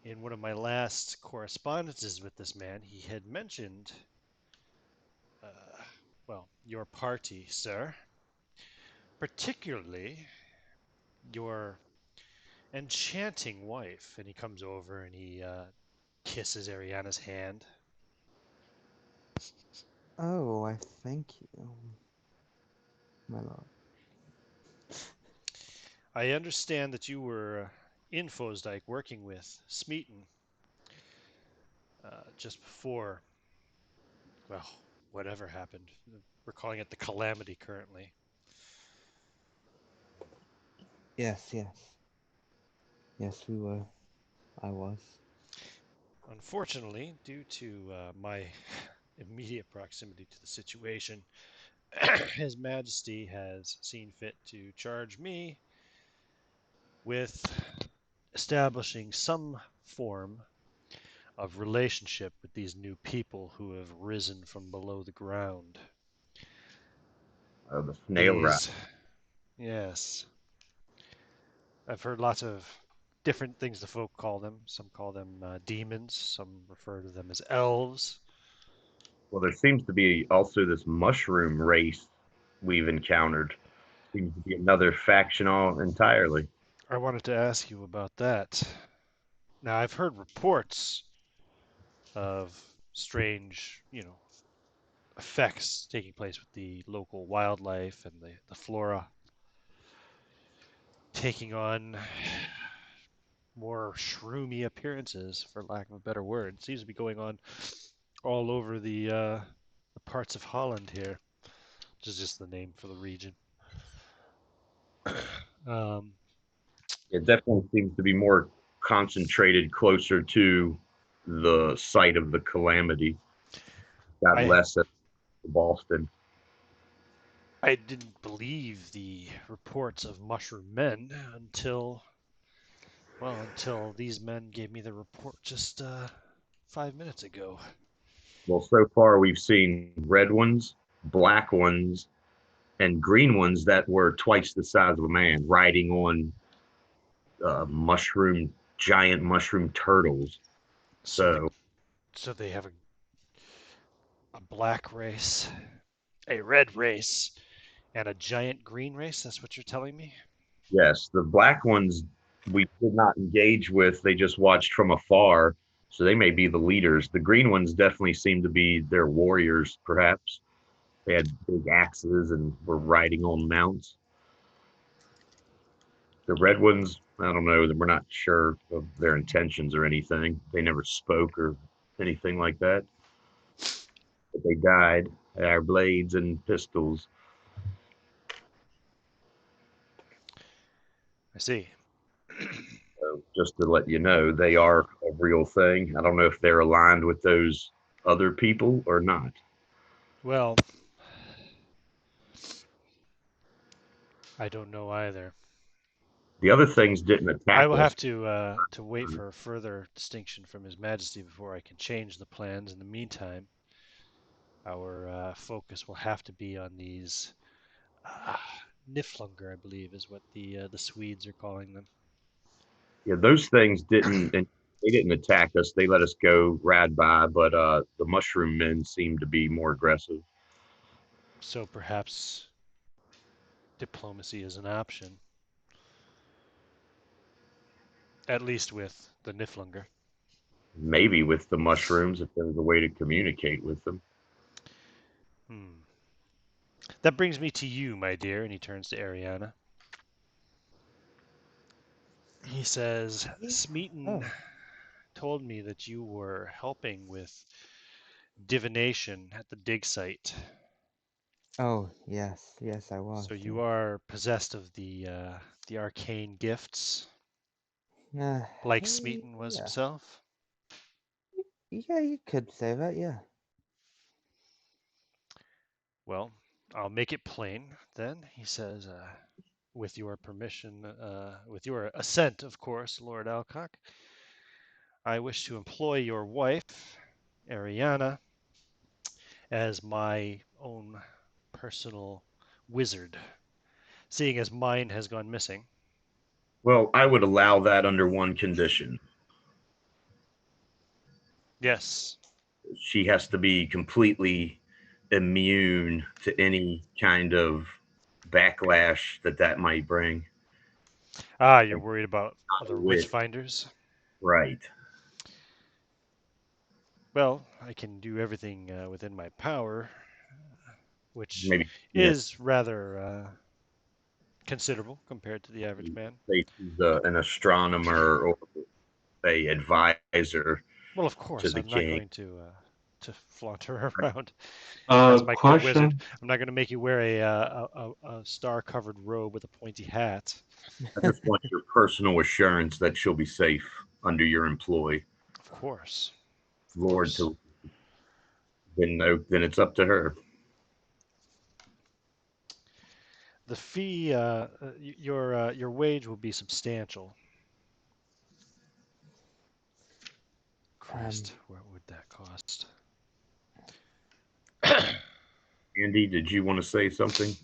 In one of my last correspondences with this man, he had mentioned, your party, sir. Particularly your enchanting wife. And he comes over and he kisses Ariana's hand. Oh, I thank you, my lord. I understand that you were in Fosdyke working with Smeaton just before, well, whatever happened. We're calling it the Calamity currently. Yes, yes. Yes, we were. I was. Unfortunately, due to my immediate proximity to the situation, His Majesty has seen fit to charge me with establishing some form of relationship with these new people who have risen from below the ground. The snail rat. Yes. I've heard lots of different things the folk call them. Some call them demons. Some refer to them as elves. Well, there seems to be also this mushroom race we've encountered. Seems to be another faction all entirely. I wanted to ask you about that. Now, I've heard reports of strange, effects taking place with the local wildlife and the flora taking on more shroomy appearances, for lack of a better word. It seems to be going on all over the parts of Holland here, which is just the name for the region. um, It definitely seems to be more concentrated closer to the site of the calamity. Got I less at Boston. I didn't believe the reports of mushroom men until these men gave me the report just 5 minutes ago. Well, so far we've seen red ones, black ones, and green ones that were twice the size of a man riding on giant mushroom turtles. So they So, so they have a black race, a red race, and a giant green race. That's what you're telling me? yes, the black ones we did not engage with. They just watched from afar. So they may be the leaders. The green ones definitely seem to be their warriors, perhaps. They had big axes and were riding on mounts. The red ones, I don't know. We're not sure of their intentions or anything. They never spoke or anything like that. But they died. Our blades and pistols. I see. So just to let you know, they are a real thing. I don't know if they're aligned with those other people or not. Well, I don't know either. The other things didn't I attack will us. have to wait for further distinction from His Majesty before I can change the plans. In the meantime, our focus will have to be on these uh, Niflungur, I believe, is what the Swedes are calling them. Yeah, those things didn't. And they didn't attack us. They let us go ride by. But the mushroom men seemed to be more aggressive. So perhaps diplomacy is an option, at least with the Niflungur. Maybe with the mushrooms, if there was a way to communicate with them. Hmm. That brings me to you, my dear, and he turns to Ariana. He says, Smeaton Oh, told me that you were helping with divination at the dig site. oh, yes, yes, I was. So you are possessed of the arcane gifts, Yeah. like Smeaton was Yeah, himself. yeah, you could say that. Yeah. Well, I'll make it plain then. He says, with your permission, with your assent, of course, Lord Alcock, I wish to employ your wife, Ariana, as my own personal wizard, seeing as mine has gone missing. Well, I would allow that under one condition. Yes. She has to be completely immune to any kind of backlash that might bring. Ah, you're And worried about not a other witch witch, finders? right? Well, I can do everything within my power, which Maybe yeah, is rather considerable compared to the average man. say she's an astronomer or a advisor Well, of to course, the I'm not king. going to flaunt her around as my co-wizard. Question. I'm not going to make you wear a star-covered robe with a pointy hat. I just want your personal assurance that she'll be safe under your employ. Of course, of Lord, course. to then no, then it's up to her. The fee, your wage will be substantial. Um. Christ, what would that cost? Andy, did you want to say something?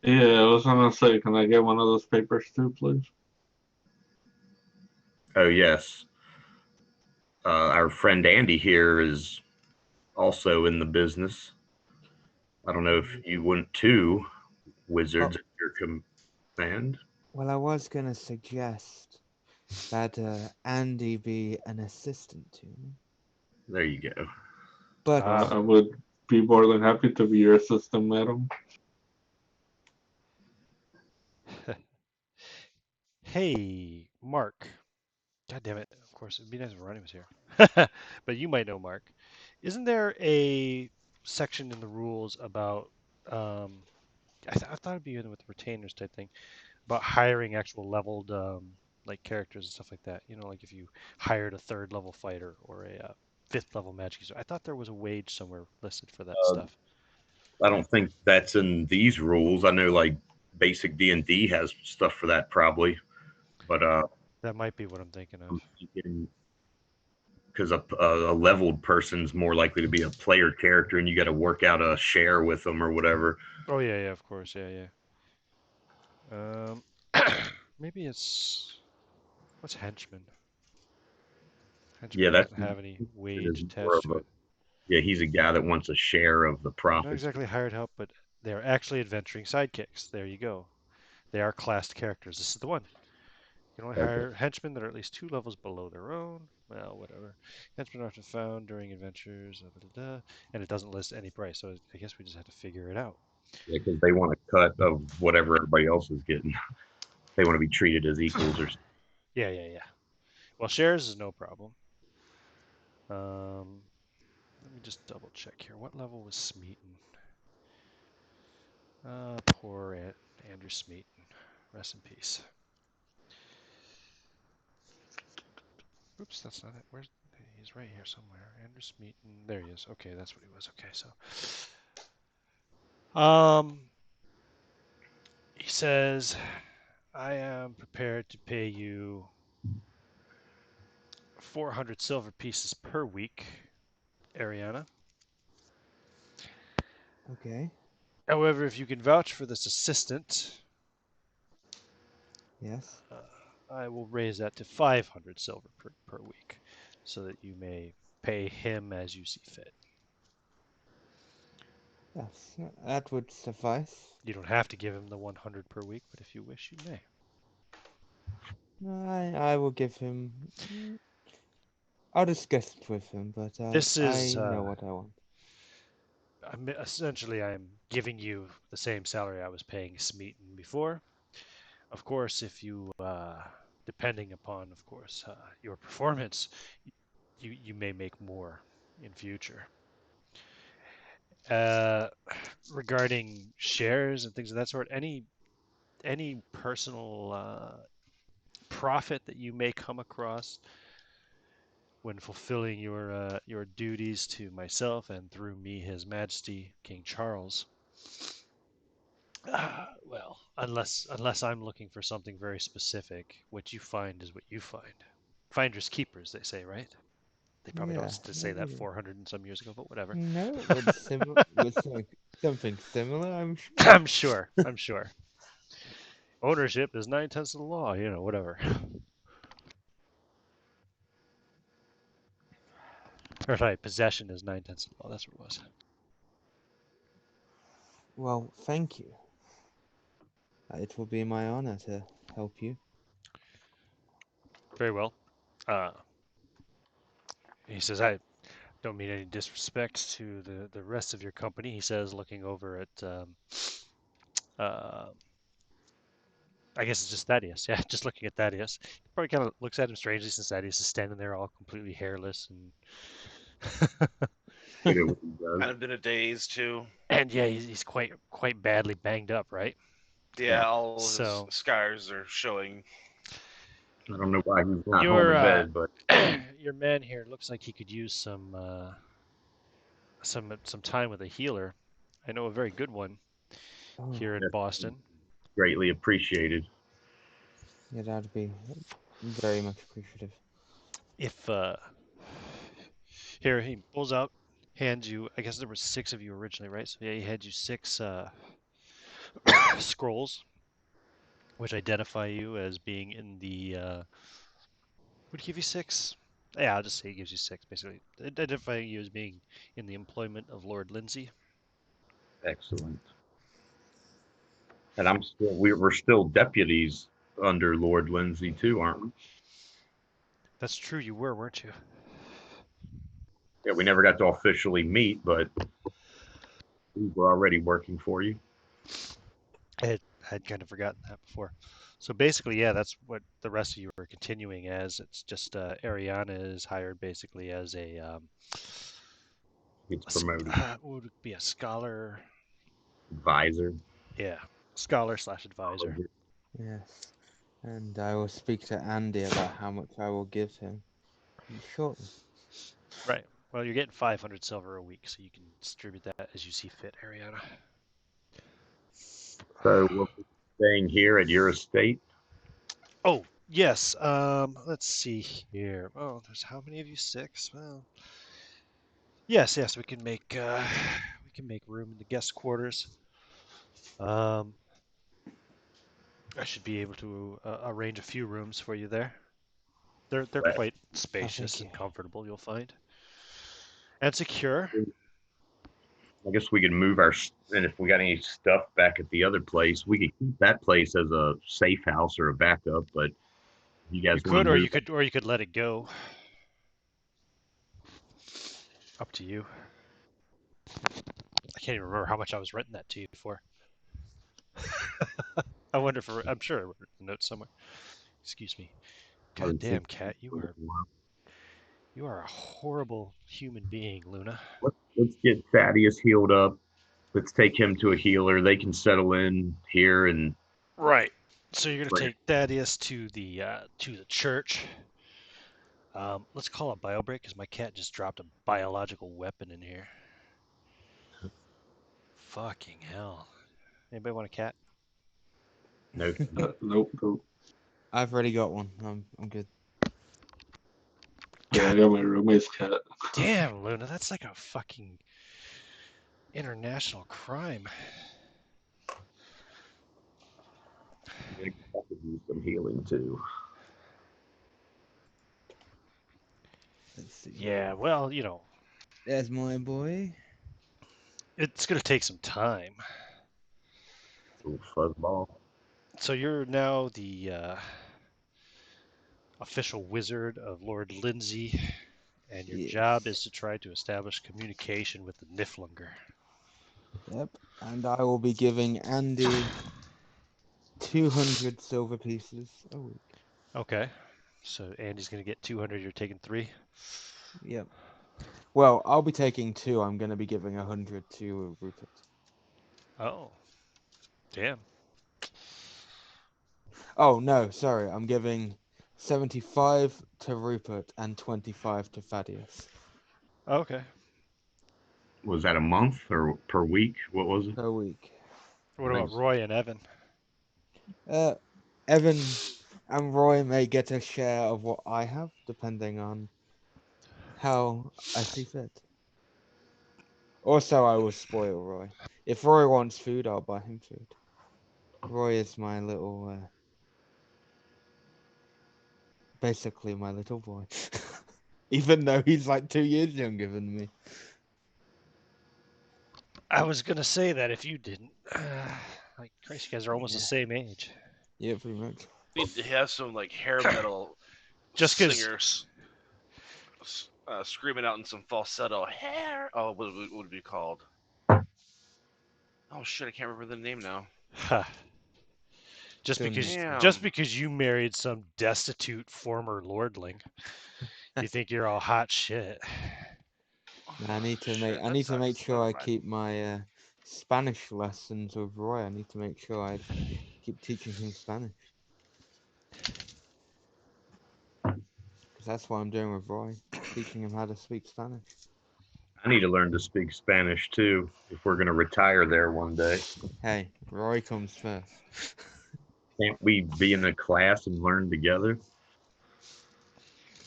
Yeah, I was gonna say, can I get one of those papers too, please? Oh yes, our friend Andy here is also in the business. I don't know if you want two wizards at your command. Well, I was gonna suggest that Andy be an assistant to me, There you go. but I would be more than happy to be your assistant, madam. Hey, Mark. God damn it. Of course, it'd be nice if Ronnie was here. But you might know Mark. Isn't there a section in the rules about, I thought it'd be in with retainers type thing, about hiring actual leveled like characters and stuff like that. You know, like if you hired a third level fighter or a fifth level magic user. I thought there was a wage somewhere listed for that Uh, stuff. I don't think that's in these rules. I know like basic D&D has stuff for that probably, but That might be what I'm thinking of. I'm thinking because a leveled person's more likely to be a player character, and you got to work out a share with them or whatever. Oh yeah, yeah, of course, yeah, yeah. Maybe it's what's henchman? Yeah, Henchman that's doesn't have any it wage is more attached of to a it. yeah. He's a guy that wants a share of the Not profits. exactly hired help, but they're actually adventuring sidekicks. There you go. They are classed characters. This is the one. You can only Okay. hire henchmen that are at least 2 levels below their own. Well, whatever. Henchmen are often found during adventures, and it doesn't list any price. So I guess we just have to figure it out. Yeah, because they want a cut of whatever everybody else is getting. They want to be treated as equals or Yeah, yeah, yeah. Well, shares is no problem. Let me just double check here. What level was Smeaton? Poor Andrew Smeaton. Rest in peace. Oops, that's not it. Where's he's right here somewhere. Andrew Smeaton. There he is. Okay, that's what he was. Okay, so he says, I am prepared to pay you 400 silver pieces per week, Ariana. okay, However, if you can vouch for this assistant, yes, I will raise that to 500 silver per week so that you may pay him as you see fit. yes, that would suffice. You don't have to give him the 100 per week, but if you wish, you may. No, I will give him. I'll discuss it with him, but This is, I know what I want. I'm giving you the same salary I was paying Smeaton before. Of course, if you, depending upon, of course, your performance, you may make more in future. Uh, Regarding shares and things of that sort, any personal profit that you may come across when fulfilling your duties to myself and through me, His Majesty King Charles. Well, unless I'm looking for something very specific, what you find is what you find. Finders keepers, they say, right? They probably don't Yeah, say that 400 and some years ago, but whatever. no, it would would like something similar, I'm sure. I'm sure. I'm sure. Ownership is 9/10 of the law. Whatever. Or sorry, possession is 9/10 of the law. That's what it was. Well, thank you. It will be my honor to help you. Very well. Uh, he says, I don't mean any disrespect to the rest of your company. He says, looking over at, uh, I guess it's just Thaddeus. Yeah, just looking at Thaddeus. He probably kind of looks at him strangely since Thaddeus is standing there all completely hairless and good at what he Kind does. of been a daze too. and yeah, he's quite badly banged up, right? Yeah, Yeah. all of his So scars are showing. I don't know why he's not home your in bed, but your man here looks like he could use some time with a healer. I know a very good one Oh, here in that's Boston. greatly appreciated. yeah, that'd be very much appreciative. If Here he pulls out, hands you. I guess there were 6 of you originally, right? So yeah, he hands you 6 scrolls, which identify you as being in the Would it give you 6? Yeah, I'll just say it gives you 6, basically. Identifying you as being in the employment of Lord Lindsey. Excellent. And we're still deputies under Lord Lindsey too, aren't we? That's true, you were, weren't you? Yeah, we never got to officially meet, but we were already working for you. I'd kind of forgotten that before. So basically, yeah, that's what the rest of you are continuing as. It's just Ariana is hired basically as Gets promoted. what would it be, a scholar? Advisor. Yeah, scholar/advisor. Yes. And I will speak to Andy about how much I will give him shortly. Right. Well, you're getting 500 silver a week, so you can distribute that as you see fit, Ariana. So we'll be staying here at your estate. Oh, yes. Let's see here. Oh, there's how many of you? 6. Well, yes, we can make room in the guest quarters. I should be able to arrange a few rooms for you there. They're Right. quite Oh, spacious thank and you. comfortable, you'll find, and secure. I guess we could move and if we got any stuff back at the other place, we could keep that place as a safe house or a backup. But if you You guys want could, to move, or you could let it go. Up to you. I can't even remember how much I was renting that to you for. I wonder if I'm sure I wrote a note somewhere. Excuse me. God damn, cat, you are a horrible human being, Luna. let's get Thaddeus healed up. Let's take him to a healer. They can settle in here and Right. So you're gonna take Thaddeus to the church. Let's call it bio break because my cat just dropped a biological weapon in here. Fucking hell. Anybody want a cat? no. Nope. I've already got one. I'm good. Yeah, I got my roommate's cat. Damn, Luna, that's like a fucking international crime. I could use some healing too. Let's see. Yeah, well, There's my boy. it's gonna take some time. Little fuzzball. So you're now the official wizard of Lord Lindsey, and your job is Yes. to try to establish communication with the Niflungar. Yep. And I will be giving Andy 200 silver pieces a week. Okay. So Andy's gonna get 200. You're taking 3. Yep. Well, I'll be taking 2. I'm going to be giving 100 to Rupert. Oh, damn. Oh, no, sorry. I'm giving 75 to Rupert and 25 to Thaddeus. Okay. Was that a month or per week? What was it? Per week. What about Roy and Evan? Evan and Roy may get a share of what I have, depending on how I see fit. Also, I will spoil Roy. If Roy wants food, I'll buy him food. Roy is my little, basically my little boy. Even though he's like 2 years younger than me. I was gonna say that if you didn't. Like, Christ, you guys are almost the Yeah. same age. Yeah, pretty much. Need to have some like hair metal Just 'cause- singers screaming out in some falsetto. Hair. Oh, what would it be called? Oh shit, I can't remember the name now. Huh. Just Damn. because you married some destitute former lordling, you think you're all hot shit. I need to make. Shit, I that need to make sucks. sure Never I mind. keep my Spanish lessons with Roy. I need to make sure I keep teaching him Spanish. Because that's what I'm doing with Roy, teaching him how to speak Spanish. I need to learn to speak Spanish too if we're going to retire there one day. Hey, Roy comes first. Can't we be in a class and learn together?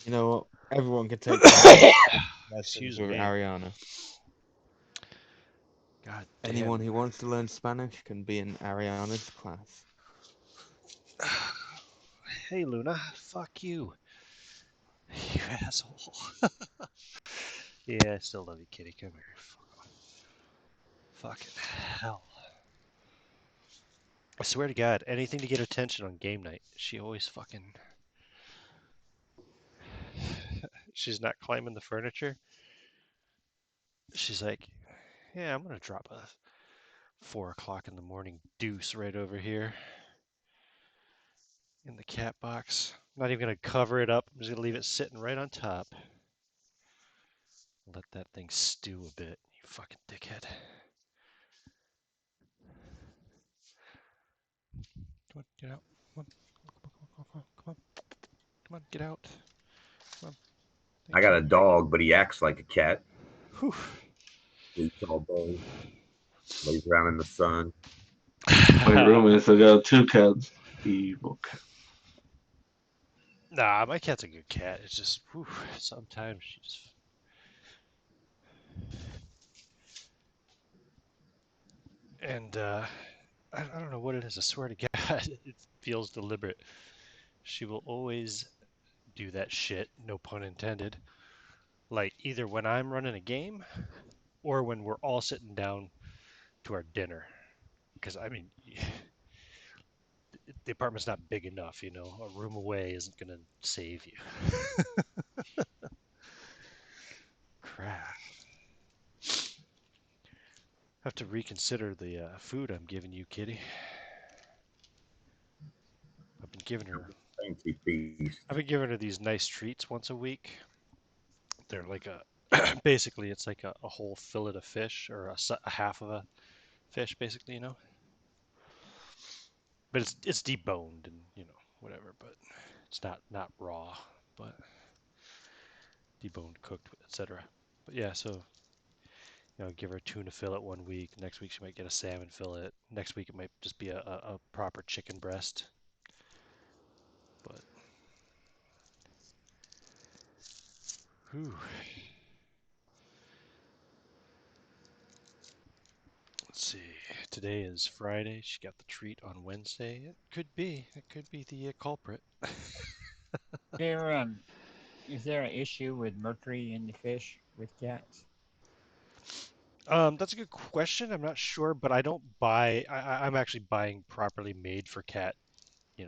You know what? Everyone can take lessons Excuse with me. Ariana. God damn. Anyone who wants to learn Spanish can be in Ariana's class. Hey, Luna. Fuck you. You asshole. Yeah, I still love you, kitty. Come here. Fuck off. Fucking hell. I swear to God, anything to get attention on game night. She always fucking. She's not climbing the furniture. She's like, yeah, I'm gonna drop a 4 o'clock in the morning deuce right over here in the cat box. I'm not even gonna cover it up. I'm just gonna leave it sitting right on top. Let that thing stew a bit. You fucking dickhead. Come on, get out. Come on, come on, come on, get out. Come on. I Thank got you. a dog, but he acts like a cat. Whew. Sleeps all day, lays around in the sun. My roommates, I got 2 cats. Evil cat. Nah, my cat's a good cat. It's just, whew, sometimes she just. And I don't know what it is. I swear to God, it feels deliberate. She will always do that shit, no pun intended. Like either when I'm running a game or when we're all sitting down to our dinner. Because I mean, the apartment's not big enough, you know. A room away isn't gonna save you. Crap. Have to reconsider the food I'm giving you, kitty. I've been giving her. Fancy feast. I've been giving her these nice treats once a week. They're like a. Basically, it's like a whole fillet of fish or a half of a fish, basically, you know. But it's deboned and you know whatever. But it's not raw, but deboned, cooked, etc. But yeah, so give her a tuna fillet one week. Next week she might get a salmon fillet. Next week it might just be a proper chicken breast. But whew. Let's see. Today is Friday. She got the treat on Wednesday. It could be. It could be the culprit. There, is there an issue with mercury in the fish with cats? That's a good question. I'm not sure, but I don't buy. I'm actually buying properly made for cat,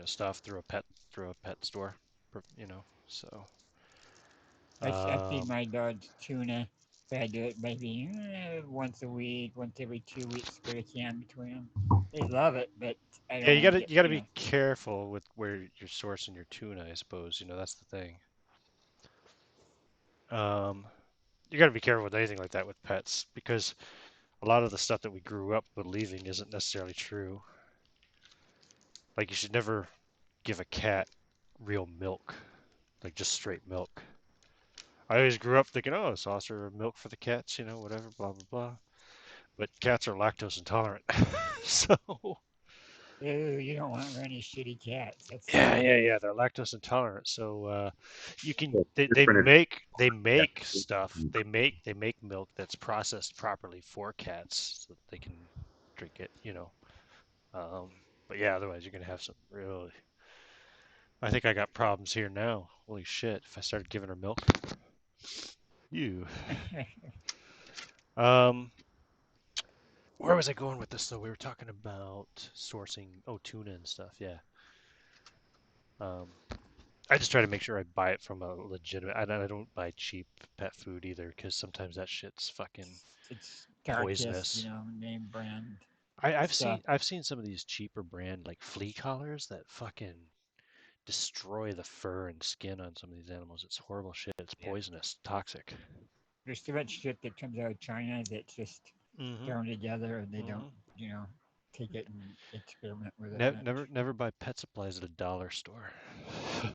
stuff through a pet store, So, I feed um, my dogs tuna, but I do it maybe once a week, once every 2 weeks, split a can between them. They love it, but I yeah, don't you want to gotta get, you gotta be careful with where you're sourcing your tuna. I suppose that's the thing. Um, you gotta be careful with anything like that with pets because a lot of the stuff that we grew up believing isn't necessarily true. Like you should never give a cat real milk, like just straight milk. I always grew up thinking, oh, saucer of milk for the cats, whatever, blah blah blah. But cats are lactose intolerant, so Ooh, you don't want any shitty cats. That's yeah, they're lactose intolerant. So you can So they different. make stuff. They make milk that's processed properly for cats so that they can drink it. Um, but yeah, otherwise you're gonna have some really. I think I got problems here now. Holy shit! If I started giving her milk, you. Um, where was I going with this though? We were talking about sourcing, tuna and stuff. Yeah. Um, I just try to make sure I buy it from a legitimate. I don't buy cheap pet food either because sometimes that shit's fucking it's carcass, poisonous. name brand I've stuff. seen I've seen some of these cheaper brand like flea collars that fucking destroy the fur and skin on some of these animals. It's horrible shit. It's Yeah. poisonous, toxic. There's too much shit that comes out of China that's just Mm-hmm. thrown together, and they don't, Mm-hmm. take it and experiment with it Never buy pet supplies at a dollar store. much.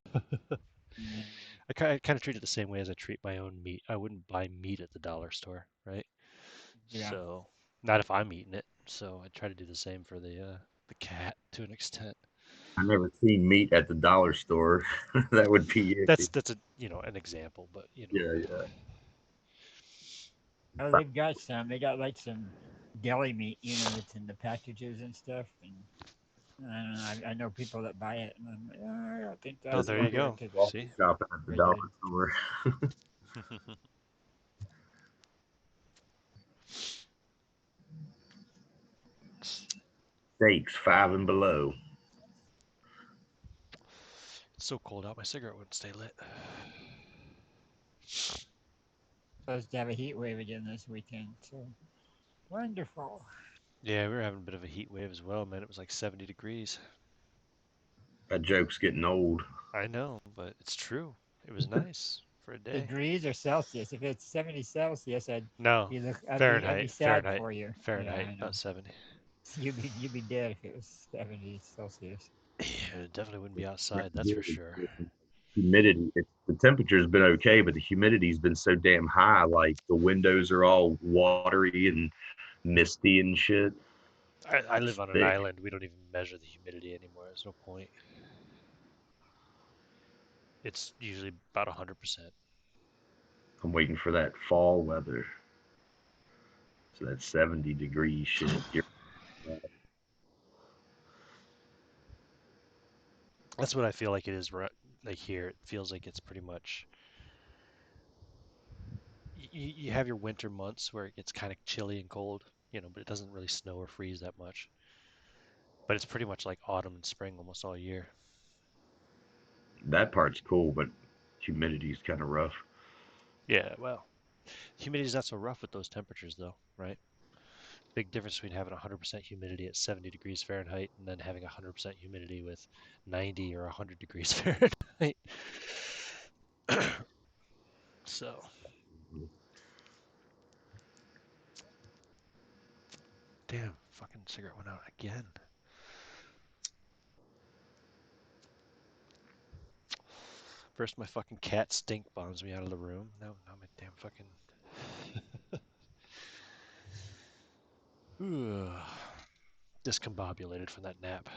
I kind of treat it the same way as I treat my own meat. I wouldn't buy meat at the dollar store, right? Yeah. So, not if I'm eating it. So I try to do the same for the cat to an extent. I've never seen meat at the dollar store. That would be That's icky. that's a an example, but Yeah, yeah. Oh, they've got some. They got like some deli meat, that's in the packages and stuff, and I don't know. I know people that buy it, and I'm like, oh, I don't think Oh, that's there gonna you do go. it because it's See? Shopping at the very dollar good. store. Steaks 5 and below. It's so cold out, my cigarette wouldn't stay lit. Supposed to have a heat wave again this weekend, so wonderful. Yeah, we were having a bit of a heat wave as well, man. It was like 70 degrees. That joke's getting old. I know, but it's true. It was nice for a day. Degrees or Celsius? If it's 70 Celsius, No, I'd be sad Fahrenheit, for you. Yeah, Fahrenheit, I know. not 70. You'd be dead if it was 70 Celsius. Yeah, it definitely wouldn't be Yeah, outside, that's for sure. humidity. The temperature's been okay, but the humidity's been so damn high. Like the windows are all watery and misty and shit. I It's live on an thick. island. We don't even measure the humidity anymore. There's no point. It's usually about 100%. I'm waiting for that fall weather. So that 70-degree shit. That's what I feel like it is. Like here, it feels like it's pretty much. You have your winter months where it gets kind of chilly and cold, but it doesn't really snow or freeze that much. But it's pretty much like autumn and spring almost all year. That part's cool, but humidity's kind of rough. Yeah, well, humidity's not so rough with those temperatures, though, right? Big difference between having 100% humidity at 70 degrees Fahrenheit and then having 100% humidity with 90 or 100 degrees Fahrenheit. So, damn, fucking cigarette went out again. First, my fucking cat stink bombs me out of the room. Now my damn fucking. Discombobulated from that nap.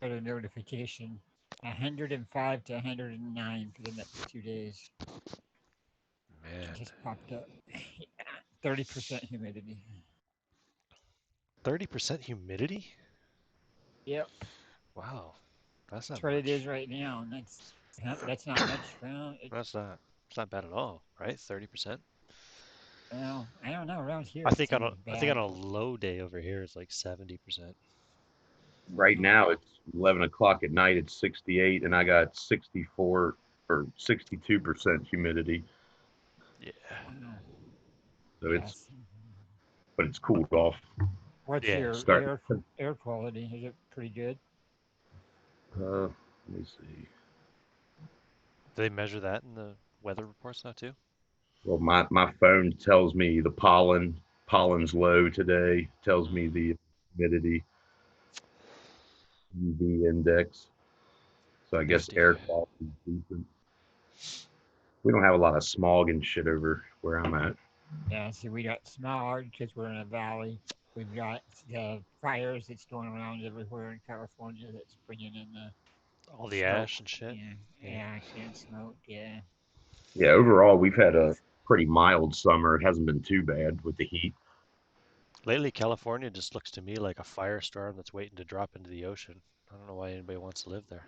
Got a notification 105 to 109 for the next 2 days. It Man, just popped up. 30% humidity. 30% humidity? Yep, Wow, that's not that's what it is much. right now, and that's not much. Well, It's not bad at all, right? 30%. I don't know. Around here, I it think on seems a bad. low day over here it's like 70%. Right now, it's 11 o'clock at night. It's 68, and I got 64 or 62% humidity. Yeah. Wow. So Yes. but it's cooled off. What's Yeah. your Start. air quality? Is it pretty good? Let me see. Do they measure that in the weather reports now too? Well, my phone tells me the pollen's low today. Tells me the humidity, UV index. So I guess Nifty. air quality is decent. We don't have a lot of smog and shit over where I'm at. Yeah. See, we got smog because we're in a valley. We've got the fires that's going around everywhere in California that's bringing in the All the smoke. ash and shit. Yeah, Yeah. ash and smoke. Yeah. Yeah, overall we've had a pretty mild summer. It hasn't been too bad with the heat. Lately, California just looks to me like a firestorm that's waiting to drop into the ocean. I don't know why anybody wants to live there.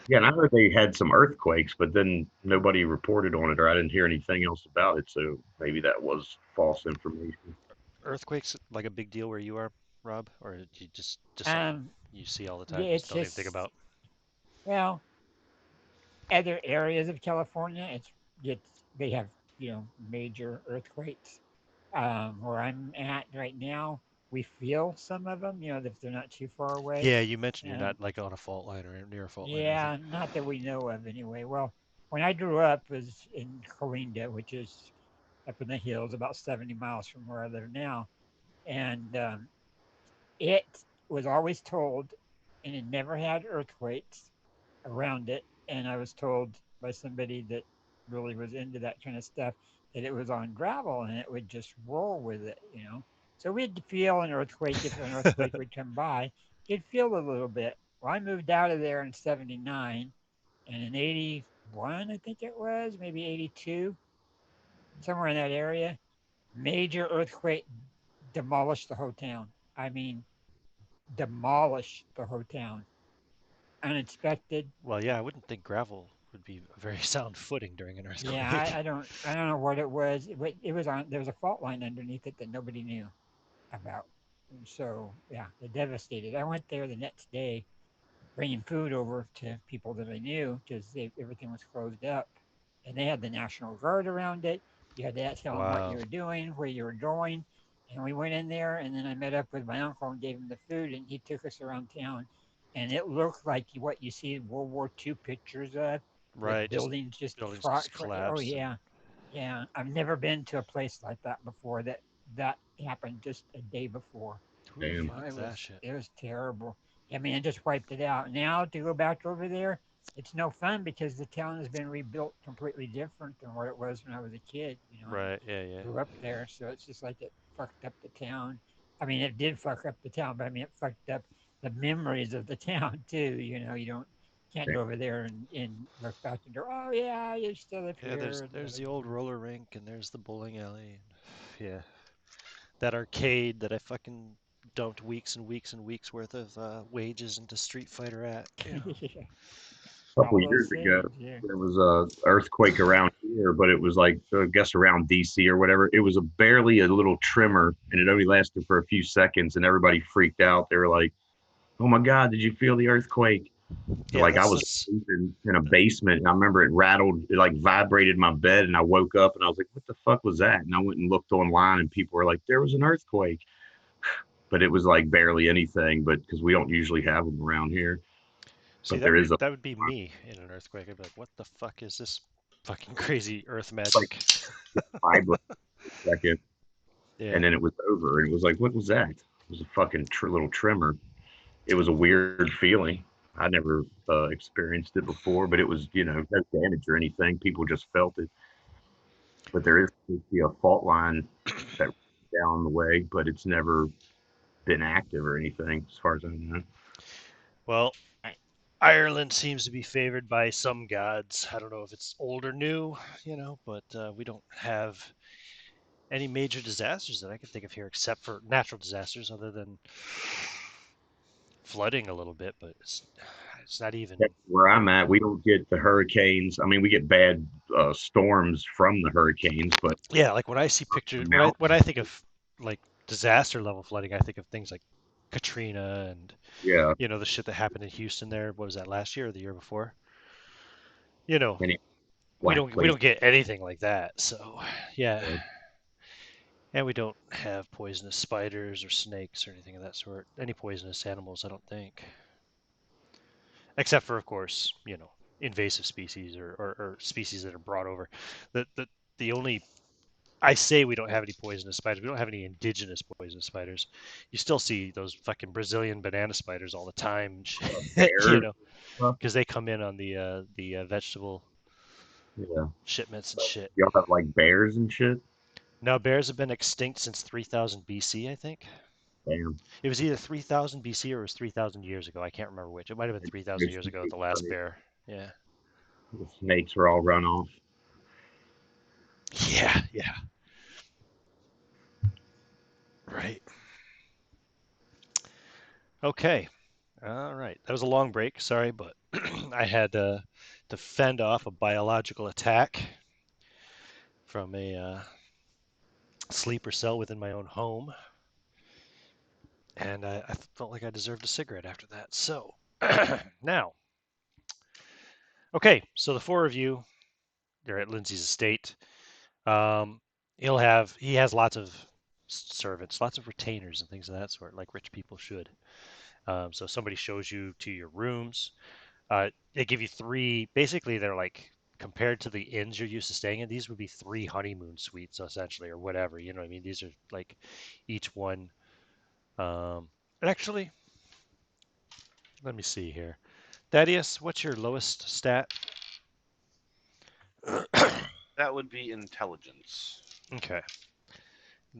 Yeah, and I heard they had some earthquakes, but then nobody reported on it, or I didn't hear anything else about it. So maybe that was false information. Earthquakes like a big deal where you are, Rob, or do you just something Um. you see all the Yeah. time, just It's don't even think just about? well, other areas of California, they have major earthquakes. Where I'm at right now, we feel some of them. If they're not too far away. Yeah, you mentioned you're Um, not like on a fault line or near a fault line or anything. yeah, not that we know of anyway. Well, when I grew up was in Corinda, which is up in the hills, about 70 miles from where I live now, and it was always told, and it never had earthquakes around it. And I was told by somebody that really was into that kind of stuff that it was on gravel and it would just roll with it. So we'd feel an earthquake if an earthquake would come by. You'd feel a little bit. Well, I moved out of there in '79, and in '81, I think it was, maybe '82, somewhere in that area, major earthquake demolished the whole town. I mean, demolished the whole town. Unexpected. Well, yeah, I wouldn't think gravel would be a very sound footing during an Yeah, earthquake. I don't know what it was. It was on. There was a fault line underneath it that nobody knew about. And so yeah, it devastated. I went there the next day, bringing food over to people that I knew because everything was closed up, and they had the National Guard around it. You had to tell them what you Wow. were doing, where you were going, and we went in there, and then I met up with my uncle and gave him the food, and he took us around town, and it looked like what you see in World War II pictures of, with Right, just buildings just buildings just oh collapsed and yeah, yeah. I've never been to a place like that before. That happened just a day before. who the Damn. fuck is that shit? It was terrible. I mean, it just wiped it out. Now to go back over there, it's no fun because the town has been rebuilt completely different than what it was when I was a kid. You know, I Right, yeah, yeah. grew up there, so it's just like it fucked up the town. I mean, it did fuck up the town, but I mean, it fucked up the memories of the town too. You know, you don't can't go over there and look back and go, oh yeah, I used to live Yeah, here. there's the old roller rink and there's the bowling alley. And, yeah, that arcade that I fucking dumped weeks and weeks and weeks worth of wages into Street Fighter at. You know. Yeah, A couple all of those years ago, things. Yeah. there was a earthquake around here, but it was like I guess around DC or whatever. It was a barely a little tremor, and it only lasted for a few seconds, and everybody freaked out. They were like, "Oh my God, did you feel the earthquake?" Yeah, Like I that's was that's sleeping in a basement, and I remember it rattled, it like vibrated my bed, and I woke up, and I was like, "What the fuck was that?" And I went and looked online, and people were like, "There was an earthquake," but it was like barely anything, but because we don't usually have them around here, see but there is a that would be me in an earthquake. I'd be like, what the fuck is this fucking crazy earth like magic? vibrate for a second, Yeah. and then it was over, and it was like, "What was that?" It was a fucking little tremor. It was a weird feeling. I never experienced it before, but it was, no damage or anything. People just felt it. But there is supposed to be a fault line that runs down the way, but it's never been active or anything, as far as I know. Well, Ireland seems to be favored by some gods. I don't know if it's old or new, but we don't have any major disasters that I can think of here, except for natural disasters, other than flooding a little bit. But it's not even. That's where I'm at. We don't get the hurricanes. I mean, we get bad storms from the hurricanes, but Yeah, like when I see the pictures, when I mountains, think of like disaster level flooding, I think of things like Katrina and yeah, the shit that happened in Houston there. What was that, last year or the year before? You know, any we black don't we place. don't get anything like that. So yeah, uh, and we don't have poisonous spiders or snakes or anything of that sort. Any poisonous animals, I don't think, except for, of course, invasive species or species that are brought over. The only I say we don't have any poisonous spiders. We don't have any indigenous poisonous spiders. You still see those fucking Brazilian banana spiders all the time, and shit, Bears, stuff. because they come in on the vegetable Yeah. shipments and So shit. y'all have like bears and shit. Now bears have been extinct since 3000 BC, I think. Damn. It was either 3000 BC or it was 3000 years ago. I can't remember which. It might have been 3000 years ago, the last bear. Yeah. The snakes are all run off. Yeah, yeah. Right. Okay. All right. That was a long break. Sorry, but I had to fend off a biological attack from a sleeper cell within my own home, and I felt like I deserved a cigarette after that. So now, okay. So the four of you, you're at Lindsay's estate. Um, he has lots of servants, lots of retainers and things of that sort, like rich people should. So somebody shows you to your rooms. They give you three. Basically, they're like compared to the inns you're used to staying in. These would be three honeymoon suites, essentially, or whatever. You know what I mean? These are like each one. And actually, let me see here. Thaddeus, what's your lowest stat? That would be intelligence. Okay.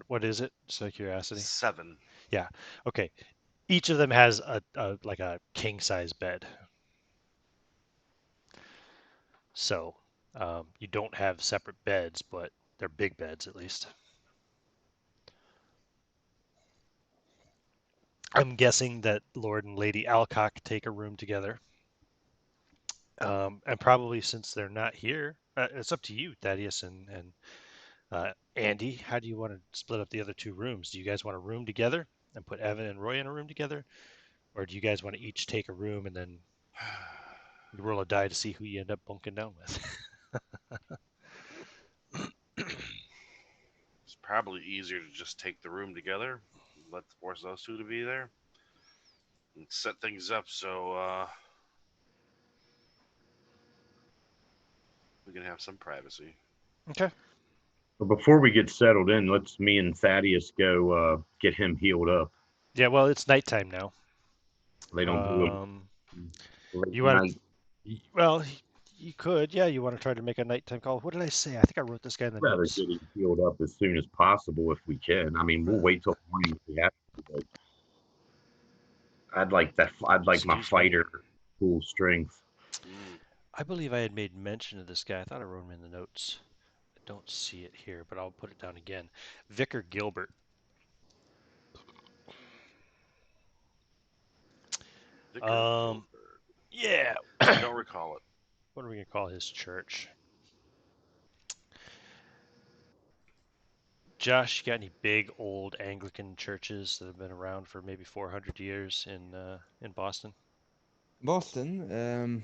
What is it? Just out of curiosity. 7. Yeah. Okay. Each of them has a like a king size bed. So you don't have separate beds, but they're big beds at least. I'm guessing that Lord and Lady Alcock take a room together. And probably since they're not here, it's up to you, Thaddeus and Andy. How do you want to split up the other two rooms? Do you guys want a room together and put Evan and Roy in a room together? Or do you guys want to each take a room and then roll a die to see who you end up bunking down with? It's probably easier to just take the room together, force those two to be there, and set things up so we can have some privacy. Okay. But before we get settled in, let's me and Thaddeus go get him healed up. Yeah, well, it's nighttime now. They don't do it late You want night. to? Well, you could. Yeah, you want to try to make a nighttime call. What did I say? I think I wrote this guy in the Rather notes. get him healed up as soon as possible if we can. I mean, we'll wait till morning if we have to. But I'd like that. I'd like my Excuse me. fighter full strength. I believe I had made mention of this guy. I thought I wrote him in the notes. I don't see it here, but I'll put it down again. Vicar Gilbert. Vicar Gilbert. Yeah. I don't recall it. What are we gonna call his church? Josh, you got any big old Anglican churches that have been around for maybe 400 years in Boston? Boston,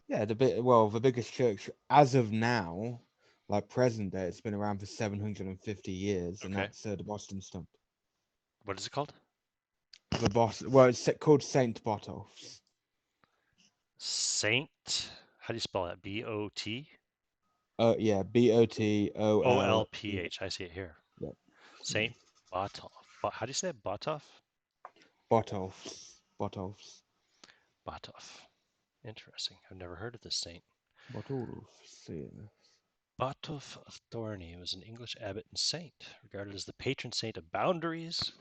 yeah, the biggest church as of now, like present day, it's been around for 750 years, and Okay. that's the Boston Stump. What is it called? The Boston, well, it's called Saint Botolph's. Saint. How do you spell that? B-O-T? Yeah, Botolph. O-L-P-H. I see it here. Yep. Saint Botolph. How do you say it? Botolph? Botolph's. Botolph. Interesting. I've never heard of this saint. Botolph's. Yeah. Botolph of Thorney was an English abbot and saint, regarded as the patron saint of boundaries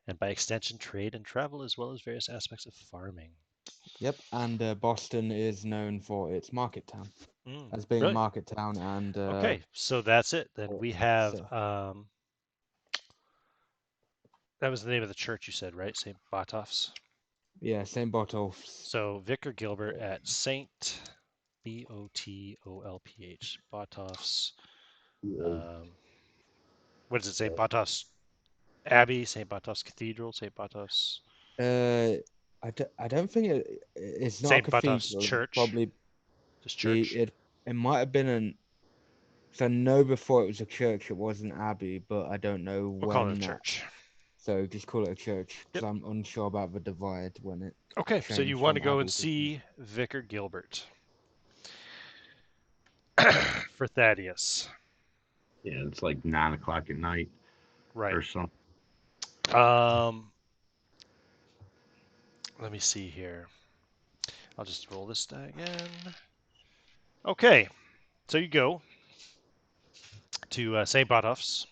and by extension trade and travel, as well as various aspects of farming. Yep, and Boston is known for its market town, as being really? a market town, and okay, so that's it. Then we have that was the name of the church you said, right? St. Botolph's. Yeah, St. Botolph's. So Vicar Gilbert at St. Botolph's. Botolph's. What does it say? Botolph's Abbey, St. Botolph's Cathedral, St. Botolph's. I don't think it's not St. a Botolph's cathedral. Church. Probably just church. It might have been an. So I know before it was a church, it was an abbey, but I don't know we'll when. Call it a church. So just call it a church because yep. I'm unsure about the divide when it. Okay, so you want to go and see Vicar Gilbert for Thaddeus. Yeah, it's like 9 o'clock at night, right? Or something. Let me see here. I'll just roll this die again. Okay, so you go to St. Botolph's,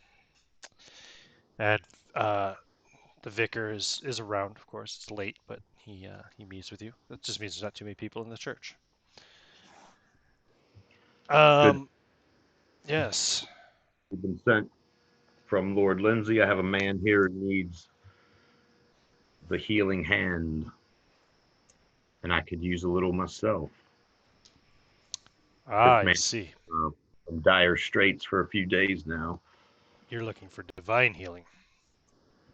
and the vicar is around. Of course, it's late, but he meets with you. That just means there's not too many people in the church. Yes. We've been sent from Lord Lindsey. I have a man here who needs the healing hand, and I could use a little myself. I see. In dire straits for a few days now. You're looking for divine healing.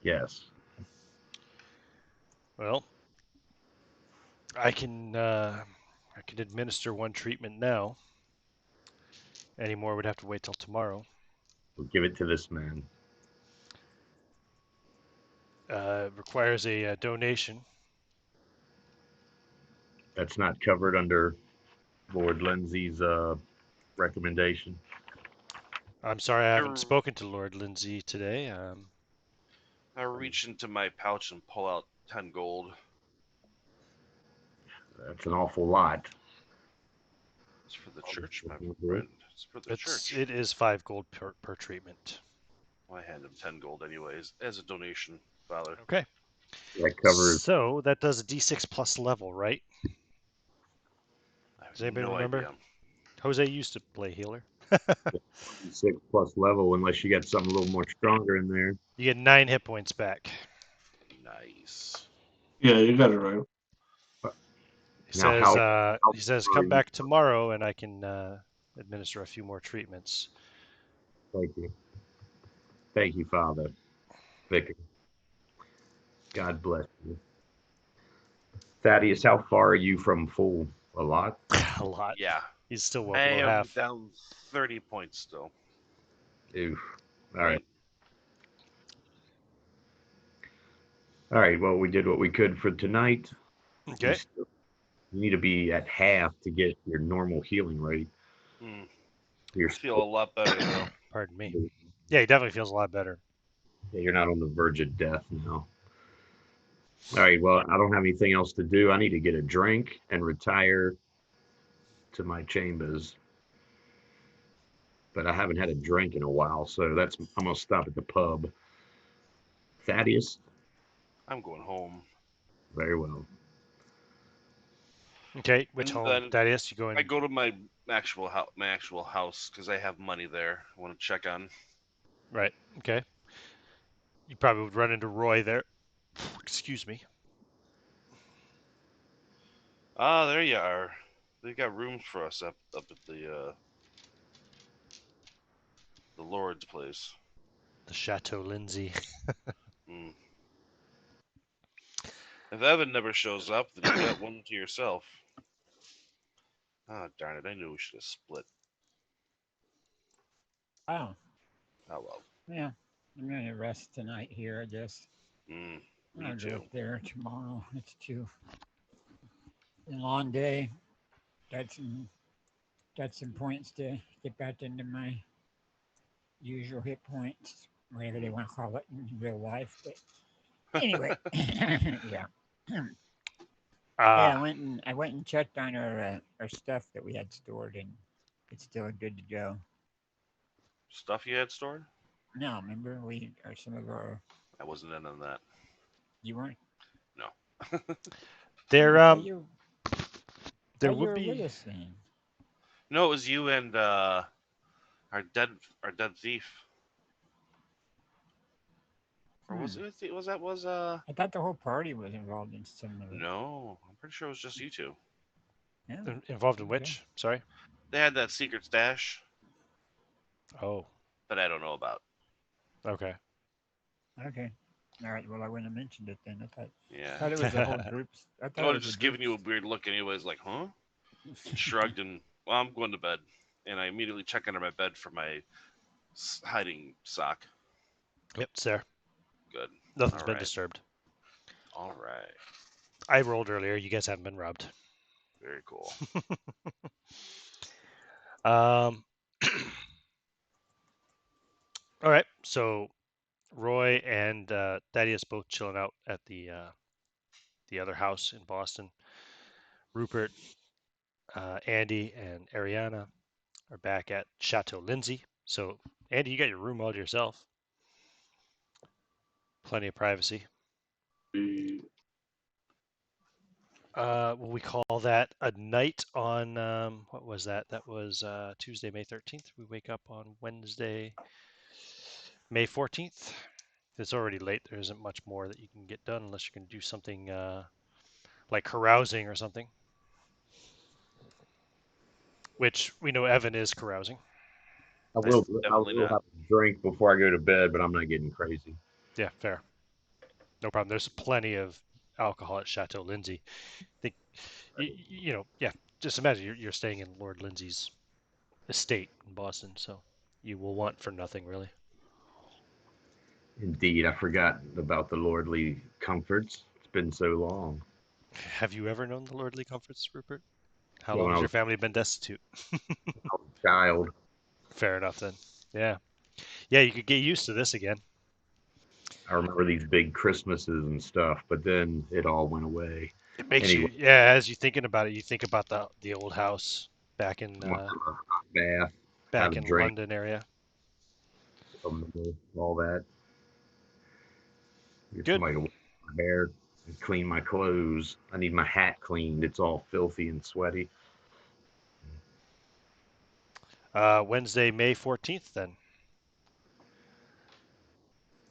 Yes. Well, I can administer one treatment now. Any more would have to wait till tomorrow. We'll give it to this man. Requires a donation. That's not covered under Lord Lindsay's recommendation. I'm sorry, I haven't spoken to Lord Lindsey today. I reach into my pouch and pull out 10 gold. That's an awful lot. It's for the church, my friend. It's for the church. It is 5 gold per treatment. Well, I hand him 10 gold anyways, as a donation, Father. Okay. That covers. So that does a D6 plus level, right? Does anybody remember? Idea. Jose used to play healer. D6 plus level, unless you got something a little more stronger in there. You get 9 hit points back. Nice. Yeah, you got it right. He Now, says, how come back tomorrow and I can administer a few more treatments. Thank you. Thank you, Father. Vicar. God bless you. Thaddeus, how far are you from full? A lot? A lot. Yeah. He's still well I below am half. down 30 points still. Oof. All right. All right. Well, we did what we could for tonight. Okay. You need to be at half to get your normal healing rate. I You're feel a lot better though. Pardon me. Yeah, he definitely feels a lot better. you're not on the verge of death now. All right. Well, I don't have anything else to do. I need to get a drink and retire to my chambers. But I haven't had a drink in a while, so I'm gonna stop at the pub. Thaddeus, I'm going home. very well. Okay, which And home? then Thaddeus, you going? I go to my actual house because I have money there. I want to check on. Right. Okay. You probably would run into Roy there. Excuse me. Ah, there you are. They got rooms for us up at the Lord's place. The Chateau Lindsay. Mm. If Evan never shows up, then you got one to yourself. Ah, darn it! I knew we should have split. Oh, Oh well. yeah. I'm gonna rest tonight here, I guess. Me I'll go too. up there tomorrow. It's a long day. Got some points to get back into my usual hit points, whatever they want to call it in real life. But anyway, yeah. Yeah, I went and checked on our stuff that we had stored, and it's still good to go. Stuff you had stored? No, remember we are some of our. I wasn't in on that. You weren't. No. There You there you would were with be. us then. No, it was you and our dead thief. Or was it? Was I thought the whole party was involved in some of it. No, I'm pretty sure it was just you two. Yeah. Involved in Okay. which? Sorry. They had that secret stash Oh. that I don't know about. Okay. Okay. All right. Well, I wouldn't have mentioned it then. I Yeah. thought it was the whole group. I I thought would it have was just a given you a group. weird look anyways, like, huh? And shrugged and, well, I'm going to bed. And I immediately check under my bed for my hiding sock. Yep, it's there. Good. Nothing's All been right. disturbed. All right. I rolled earlier. You guys haven't been robbed. Very cool. All right. So Roy and Thaddeus both chilling out at the other house in Boston. Rupert, Andy, and Ariana are back at Chateau Lindsay. So Andy, you got your room all to yourself. Plenty of privacy. Will we call that a night on what was that? That was Tuesday, May 13th. We wake up on Wednesday, May 14th. It's already late. There isn't much more that you can get done unless you can do something like carousing or something. Which we know Evan is carousing. I will Definitely have not. a drink before I go to bed, but I'm not getting crazy. Yeah, fair. No problem. There's plenty of alcohol at Chateau Lindsay. Think, yeah. Just imagine you're staying in Lord Lindsay's estate in Boston, so you will want for nothing really. Indeed, I forgot about the lordly comforts. It's been so long. Have you ever known the lordly comforts, Rupert? How Yeah, long when has I your was family been destitute? a child. Fair enough then. Yeah. Yeah, you could get used to this again. I remember these big Christmases and stuff, but then it all went away. It makes Anyway, you, yeah, as you thinking about it, you think about the old house back in I'm gonna have a hot bath, have a drink, London area. a meal, all that. Get Good. somebody to wash my hair and clean my clothes. I need my hat cleaned. It's all filthy and sweaty. Wednesday, May 14th then.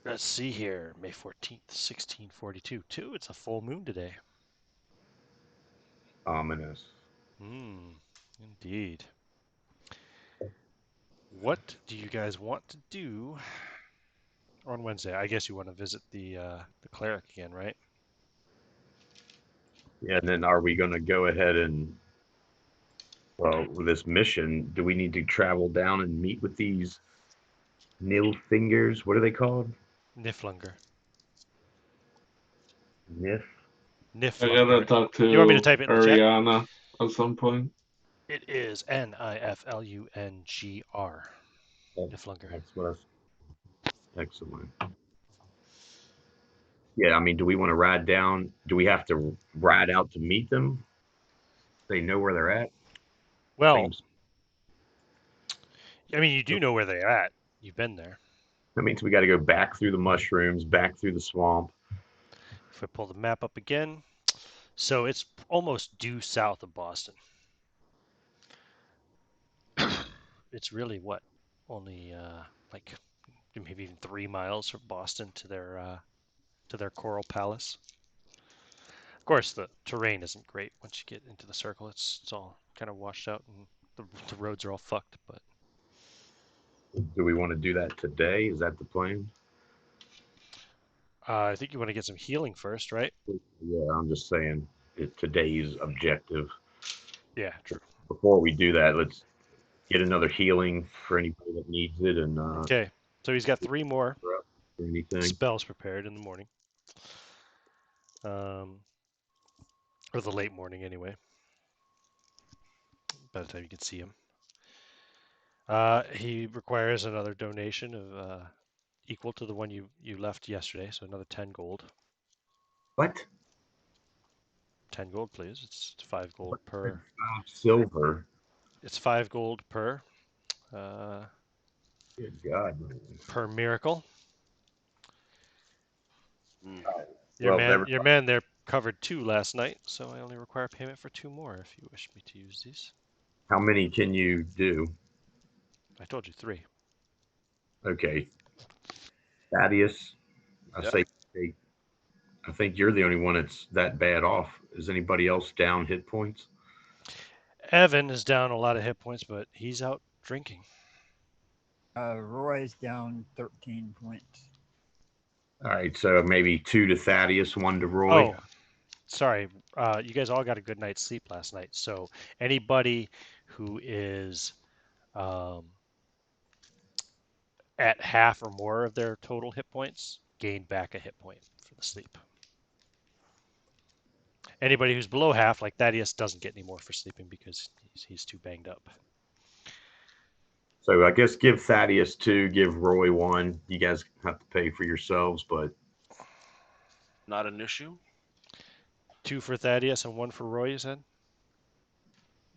Let's see here. May 14th, 1642. It's a full moon today. Ominous. Indeed. What do you guys want to do on Wednesday? I guess you want to visit the cleric again, right? Yeah, and then are we going to go ahead and, well, with this mission, do we need to travel down and meet with these nil fingers? What are they called? Niflunger. Nif? I Niflunger. gotta talk You want me to to type it in the chat? Ariana at some point. It is Niflungr. Oh, Niflunger. that's what I was. Excellent. Yeah, I mean, do we want to ride down? Do we have to ride out to meet them? They know where they're at? Well, Seems, I mean, you do know where they're at. You've been there. that means we got to go back through the mushrooms, back through the swamp. If I pull the map up again, so it's almost due south of Boston. It's really what? Only like maybe even 3 miles from Boston to their Coral Palace. Of course, the terrain isn't great once you get into the circle. It's all kind of washed out and the roads are all fucked. But Do we want to do that today? Is that the plan? I think you want to get some healing first, right? Yeah, I'm just saying today's objective. Yeah, true. Before we do that, let's get another healing for anybody that needs it, and Okay, so he's got 3 more for anything. spells prepared in the morning. Or the late morning anyway. By the time you can see him. He requires another donation of equal to the one you left yesterday, so another 10 gold. What? 10 gold, please. It's 5 gold per. Silver. It's 5 gold per. Good God. Per miracle. Hmm. Your man there covered 2 last night, so I only require payment for 2 more if you wish me to use these. How many can you do? I told you 3. Okay. Thaddeus, Yeah. I think you're the only one that's that bad off. Is anybody else down hit points? Evan is down a lot of hit points, but he's out drinking. Roy's down 13 points. All right, so maybe 2 to Thaddeus, 1 to Roy. Oh, sorry. You guys all got a good night's sleep last night. So anybody who is at half or more of their total hit points gain back a hit point for the sleep. Anybody who's below half, like Thaddeus, doesn't get any more for sleeping because he's too banged up. So I guess give Thaddeus 2, give Roy 1. You guys have to pay for yourselves, but Not an issue. 2 for Thaddeus and 1 for Roy, you said?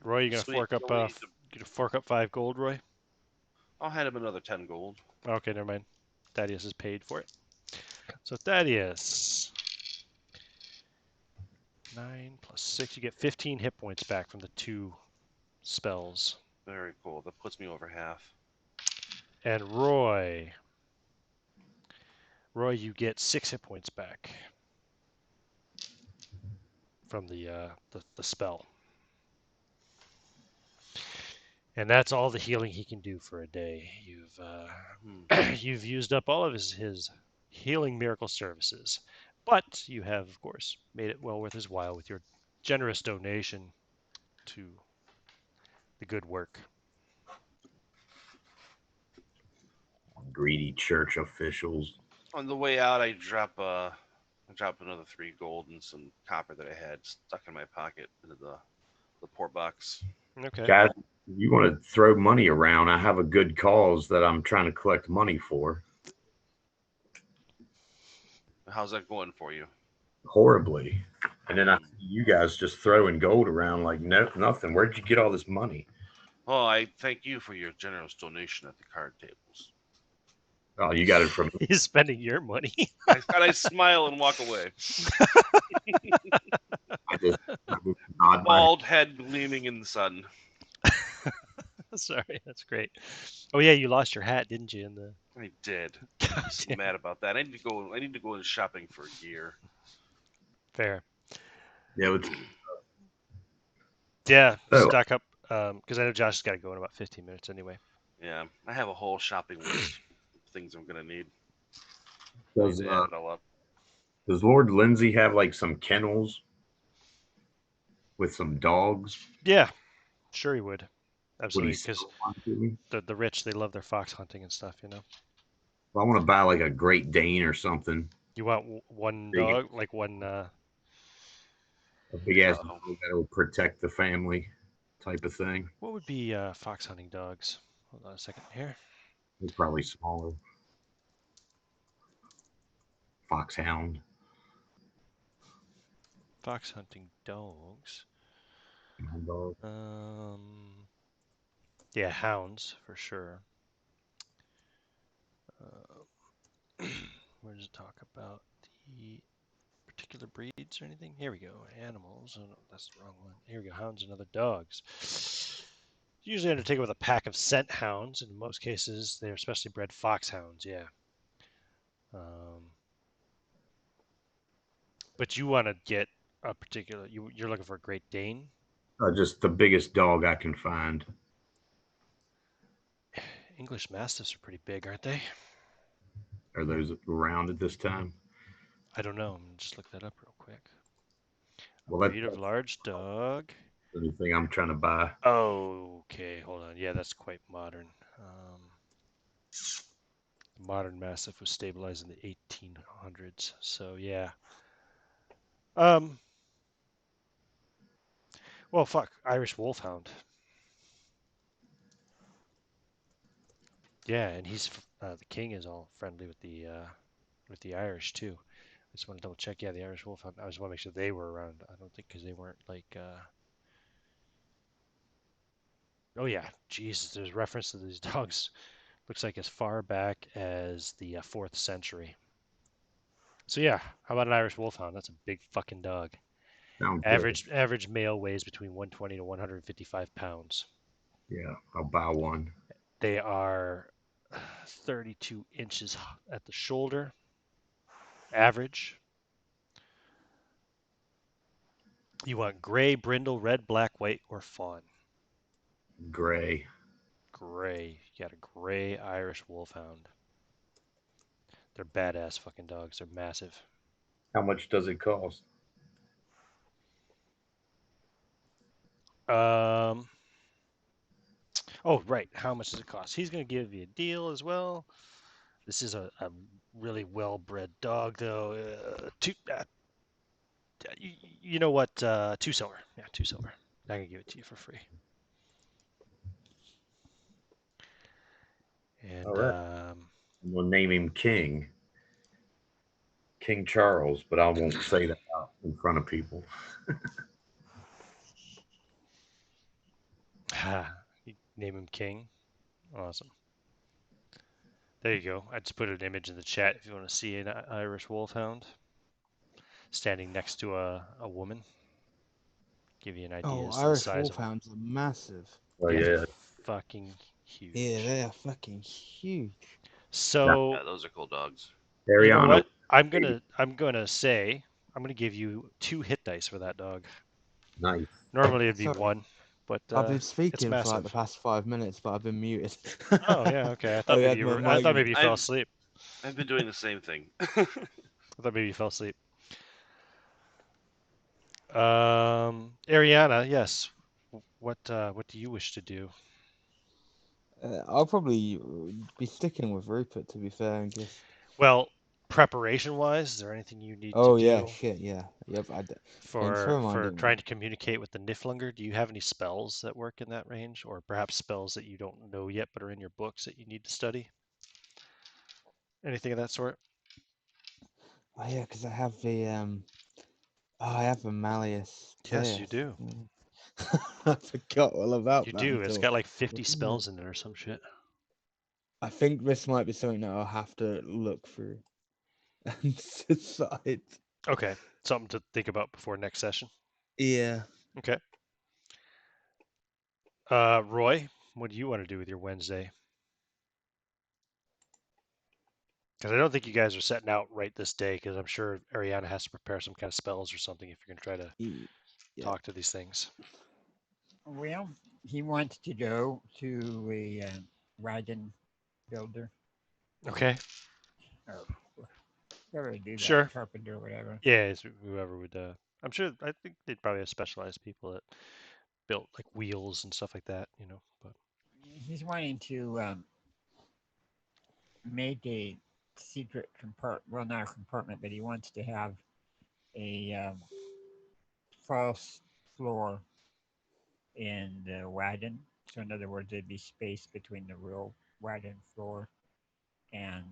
Roy, you gonna Sweet. fork up 5 gold, Roy? I'll hand him another 10 gold. Okay, never mind. Thaddeus is paid for it. So Thaddeus, 9 plus 6, you get 15 hit points back from the 2 spells. Very cool. That puts me over half. And Roy, you get 6 hit points back from the spell. And that's all the healing he can do for a day. You've used up all of his healing miracle services, but you have, of course, made it well worth his while with your generous donation to the good work. greedy church officials. On the way out, I drop another 3 gold and some copper that I had stuck in my pocket into the port box. Okay. Guys, if you want to throw money around, I have a good cause that I'm trying to collect money for. How's that going for you? Horribly. And then I see you guys just throwing gold around like nothing. Where'd you get all this money? Well, I thank you for your generous donation at the card tables. Oh, you got it from me. He's spending your money. I smile and walk away. I just nod my Bald head gleaming in the sun. Sorry, that's great. Oh yeah, you lost your hat, didn't you? In the I did. God I'm so damn. mad about that. I need to go shopping for gear. Fair. Yeah, it's Yeah, oh, stock up. Because I know Josh has got to go in about 15 minutes anyway. Yeah, I have a whole shopping list of things I'm gonna need. I need does to add it all up. does Lord Lindsey have like some kennels with some dogs? Yeah, sure he would. Would he Absolutely, because sell one to me? the rich, they love their fox hunting and stuff. I want to buy like a Great Dane or something. You want one Big, dog, like one. a big ass Uh-oh. dog that'll protect the family, type of thing. What would be fox hunting dogs? Hold on a second here. They're probably smaller. Foxhound. Fox hunting dogs. Hound dog. Yeah, hounds for sure. Where does it talk about the particular breeds or anything? Here we go. Animals. Oh, no, that's the wrong one. Here we go. Hounds and other dogs. Usually undertaken with a pack of scent hounds. In most cases, they're specially bred foxhounds. Yeah. But you want to get a particular. You're looking for a Great Dane. Just the biggest dog I can find. English Mastiffs are pretty big, aren't they? Are those around at this time? I don't know. I'm gonna just look that up real quick. A Well, breed of that's large dog. the only thing I'm trying to buy. Okay, hold on. Yeah, that's quite modern. The modern Mastiff was stabilized in the 1800s. So yeah. Um. Well, fuck. Irish Wolfhound. Yeah, and he's the king is all friendly with the Irish too. I just want to double check. Yeah, the Irish Wolfhound. I just want to make sure they were around. I don't think because they weren't like. Oh yeah, Jesus. There's reference to these dogs. Looks like as far back as the 4th century. So yeah, how about an Irish Wolfhound? That's a big fucking dog. Sounds good. Average male weighs between 120 to 155 pounds. Yeah, I'll buy one. They are 32 inches at the shoulder, average. You want gray, brindle, red, black, white, or fawn? Gray. Gray. You got a gray Irish Wolfhound. They're badass fucking dogs. They're massive. How much does it cost? Um. Oh, right. How much does it cost? He's going to give you a deal as well. This is a really well-bred dog, though. You know what? 2 silver. Yeah, 2 silver. I can give it to you for free. And All right. I'm gonna name him King. King Charles, but I won't say that out in front of people. you name him King. Awesome. There you go. I just put an image in the chat if you want to see an Irish Wolfhound standing next to a woman. Give you an idea Oh, as to the Irish size of them. Wolfhounds are massive. Oh Yeah, they're yeah. fucking huge. Yeah, they are fucking huge. So Yeah, those are cool dogs. you know Ariana. what? I'm gonna give you 2 hit dice for that dog. Nice. Normally it'd be Sorry, 1, but I've been it's speaking for like the massive. past 5 minutes, but I've been muted. Oh yeah, okay. I I thought maybe had you my were. I mic thought maybe you fell I've- asleep. I've been doing the same thing. I thought maybe you fell asleep. Ariana, yes. What do you wish to do? I'll probably be sticking with Rupert, to be fair, and just. Well, preparation wise, is there anything you need to Oh yeah, do shit, yeah, yep. Thanks for for reminding trying me. to communicate with the Niflunga? Do you have any spells that work in that range, or perhaps spells that you don't know yet but are in your books that you need to study? Anything of that sort? Oh yeah, because I have the I have the Malleus Yes, you Death. do. I forgot all about You that do. It's until. got like 50 spells in it or some shit. I think this might be something that I'll have to look through and decide. Okay, something to think about before next session. Yeah. Okay. Roy, what do you want to do with your Wednesday? Because I don't think you guys are setting out right this day, because I'm sure Ariana has to prepare some kind of spells or something if you're going to try to Yeah. talk to these things. Well, he wants to go to a wagon builder Okay. or whoever would do that, Sure. carpenter or whatever. Yeah, it's whoever would. I'm sure. I think they'd probably have specialized people that built like wheels and stuff like that. But He's wanting to make a secret compartment. Well, not a compartment, but he wants to have a false floor in the wagon. So, in other words, there'd be space between the real wagon floor and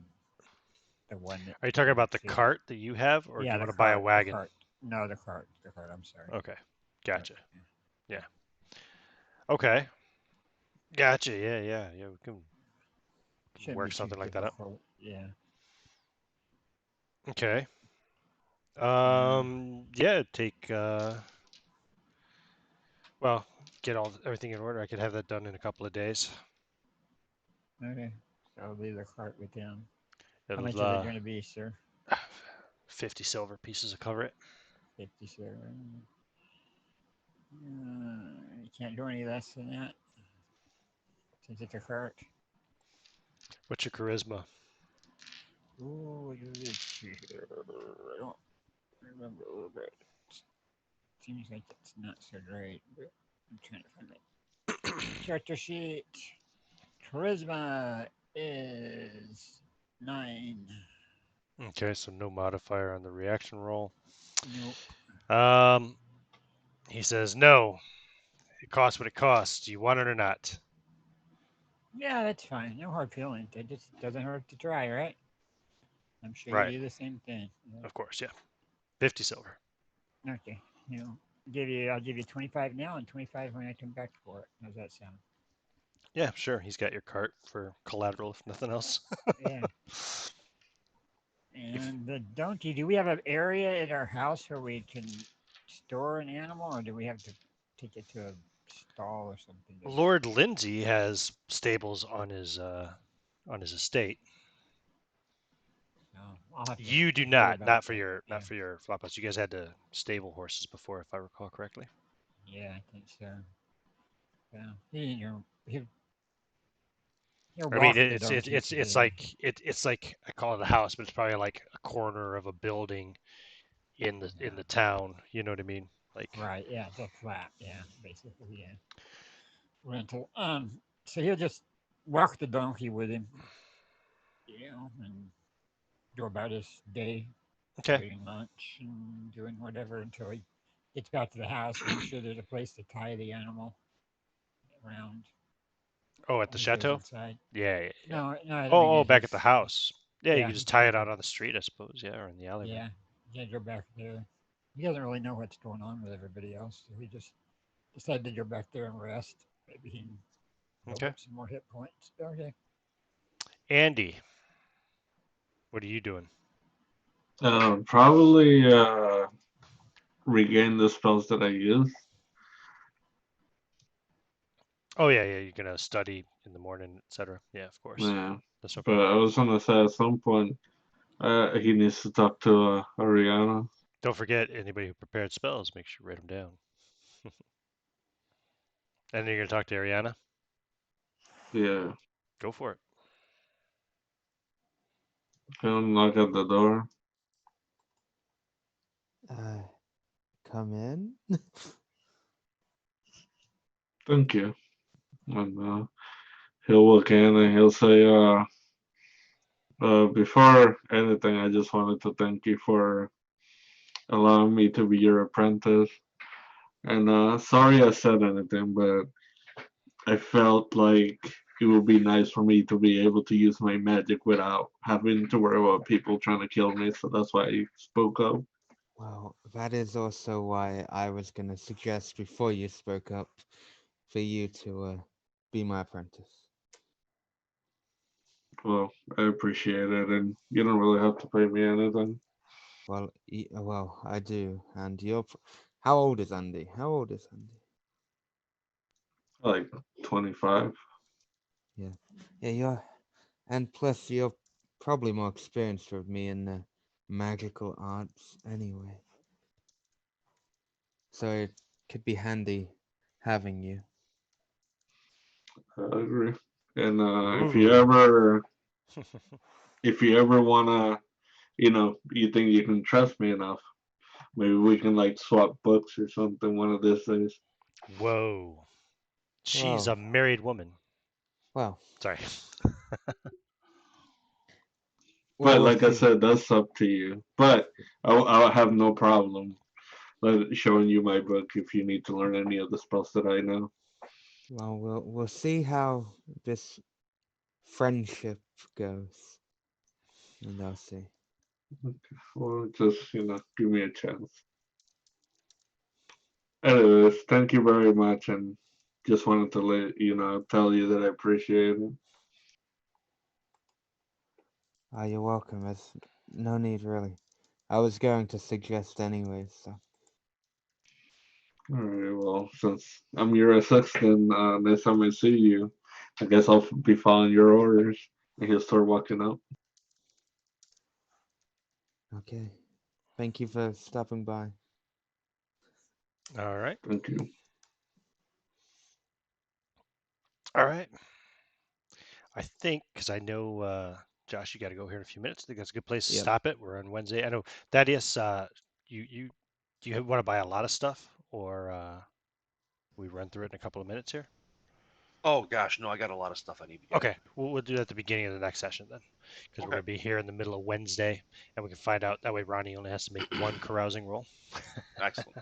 the one that. are you talking about the fits. cart that you have, or do Yeah, you the want to buy a cart. The wagon? cart. No, the cart. The cart. I'm sorry. Okay, Cart, gotcha. Yeah. Okay, gotcha. Yeah. We can Shouldn't work be too something like that up. difficult. Yeah. Okay. Uh, Yeah. Take. Well, get everything in order. I could have that done in a couple of days. okay. So I'll leave the cart with him. How It'll much is it going to be, sir? 50 silver pieces to cover it. 50, sir. You can't do any less than that since it's a cart. What's your charisma? Ooh, let's see here. I don't remember a little bit. Seems like it's not so great, but I'm trying to find it. Character sheet. Charisma is 9. Okay, so no modifier on the reaction roll. Nope. He says no. It costs what it costs. Do you want it or not? Yeah, that's fine. No hard feelings. It just doesn't hurt to try, right? I'm sure Right. you do the same thing. Yeah. Of course, yeah. 50 silver. Okay. I'll give you 25 now and 25 when I come back for it. How's that sound? Yeah, sure. He's got your cart for collateral, if nothing else. Yeah. And the donkey, do we have an area in our house where we can store an animal, or do we have to take it to a stall or something? Lord Lindsey has stables on his estate. No, I'll have to You do hear not. about Not for that. your Yeah. not for your flophouse. You guys had to stable horses before, if I recall correctly. Yeah, I think so. Yeah. He'll I mean, walk the donkey. it's like I call it a house, but it's probably like a corner of a building in the town. You know what I mean? Like Right. Yeah, it's a flat. Yeah, basically. Yeah. Rental. So he'll just walk the donkey with him, and go about his day, okay. eating lunch and doing whatever until he gets back to the house. Make sure there's a place to tie the animal around. Oh, at the When he goes chateau? inside. Yeah. No, I Oh, mean back at the house. Yeah, you Yeah, can just tie it okay. out on the street, I suppose. Yeah, or in the alleyway. Yeah, you gotta go back there. He doesn't really know what's going on with everybody else, so he just decided to go back there and rest. Maybe he can build Okay. up some more hit points. Okay. Andy, what are you doing? Probably regain the spells that I use. Oh yeah. You're gonna study in the morning, etc. Yeah, of course. Yeah, That's no but problem. I was gonna say at some point he needs to talk to Ariana. Don't forget, anybody who prepared spells, make sure you write them down. And then you're gonna talk to Ariana. Yeah, Go for it. he'll knock at the door. Come in. Thank you. And he'll walk in and he'll say, before anything, I just wanted to thank you for allowing me to be your apprentice. And sorry I said anything, but I felt like it would be nice for me to be able to use my magic without having to worry about people trying to kill me. So that's why I spoke up. Well, that is also why I was going to suggest before you spoke up for you to be my apprentice. Well, I appreciate it, and you don't really have to pay me anything. Well, I do. And how old is Andy? How old is Andy? Like 25. You're, and plus you're probably more experienced with me in the magical arts anyway. So it could be handy having you. I agree. And Ooh. if you ever wanna, you think you can trust me enough, maybe we can like swap books or something one of these days. Whoa. She's Well, a married woman. well, Sorry. But we'll like I see. said, that's up to you. But I'll have no problem showing you my book if you need to learn any of the spells that I know. Well, we'll see how this friendship goes, and I'll see. Or just give me a chance. Anyways, thank you very much, and just wanted to tell you that I appreciate it. You're welcome. There's no need really. I was going to suggest anyway, so. All right. Well, since I'm your assistant, next time I see you, I guess I'll be following your orders. And he'll start walking up. Okay. Thank you for stopping by. All right. Thank you. All right. I think because I know Josh, you got to go here in a few minutes. I think that's a good place to Yep. stop it. We're on Wednesday. I know Thaddeus. You do you want to buy a lot of stuff, or we run through it in a couple of minutes here? Oh gosh, no, I got a lot of stuff I need to get. Okay, we'll do that at the beginning of the next session then, because we're Okay. going to be here in the middle of Wednesday, and we can find out that way. Ronnie only has to make one carousing roll. Excellent.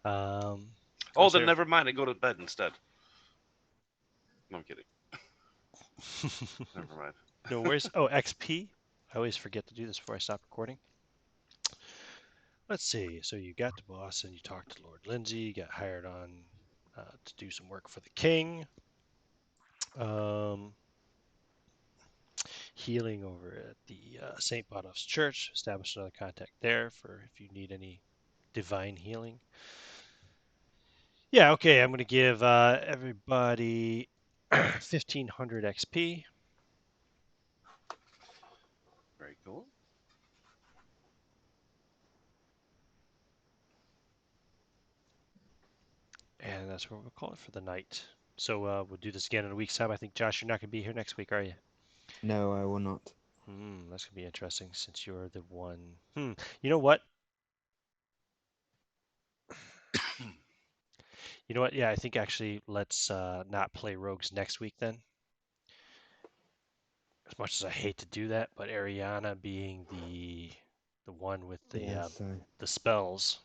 Um, Oh, then never mind. I go to bed instead. No, I'm kidding. Never mind. No worries. Oh, XP. I always forget to do this before I stop recording. Let's see. So you got to Boston, you talked to Lord Lindsey, you got hired on to do some work for the king. Um, healing over at the St. Botolph's Church. Establish another contact there for if you need any divine healing. Yeah, okay. I'm going to give everybody 1500 XP. Very cool. And that's what we'll call it for the night. So we'll do this again in a week's time. I think, Josh, you're not going to be here next week, are you? No, I will not. That's going to be interesting since you're the one. You know what? You know what? Yeah, I think actually let's not play rogues next week then. As much as I hate to do that, but Ariana being the one with the spells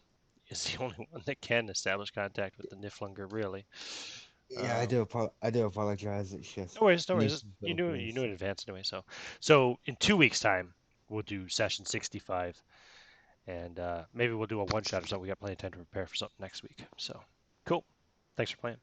is the only one that can establish contact with the Niflunga, really. Yeah, I do. I do apologize. It's just No worries, no new worries. You knew difficulties. in advance anyway. So in 2 weeks' time, we'll do session 65, and maybe we'll do a one shot or something. We got plenty of time to prepare for something next week. So cool. Thanks for playing.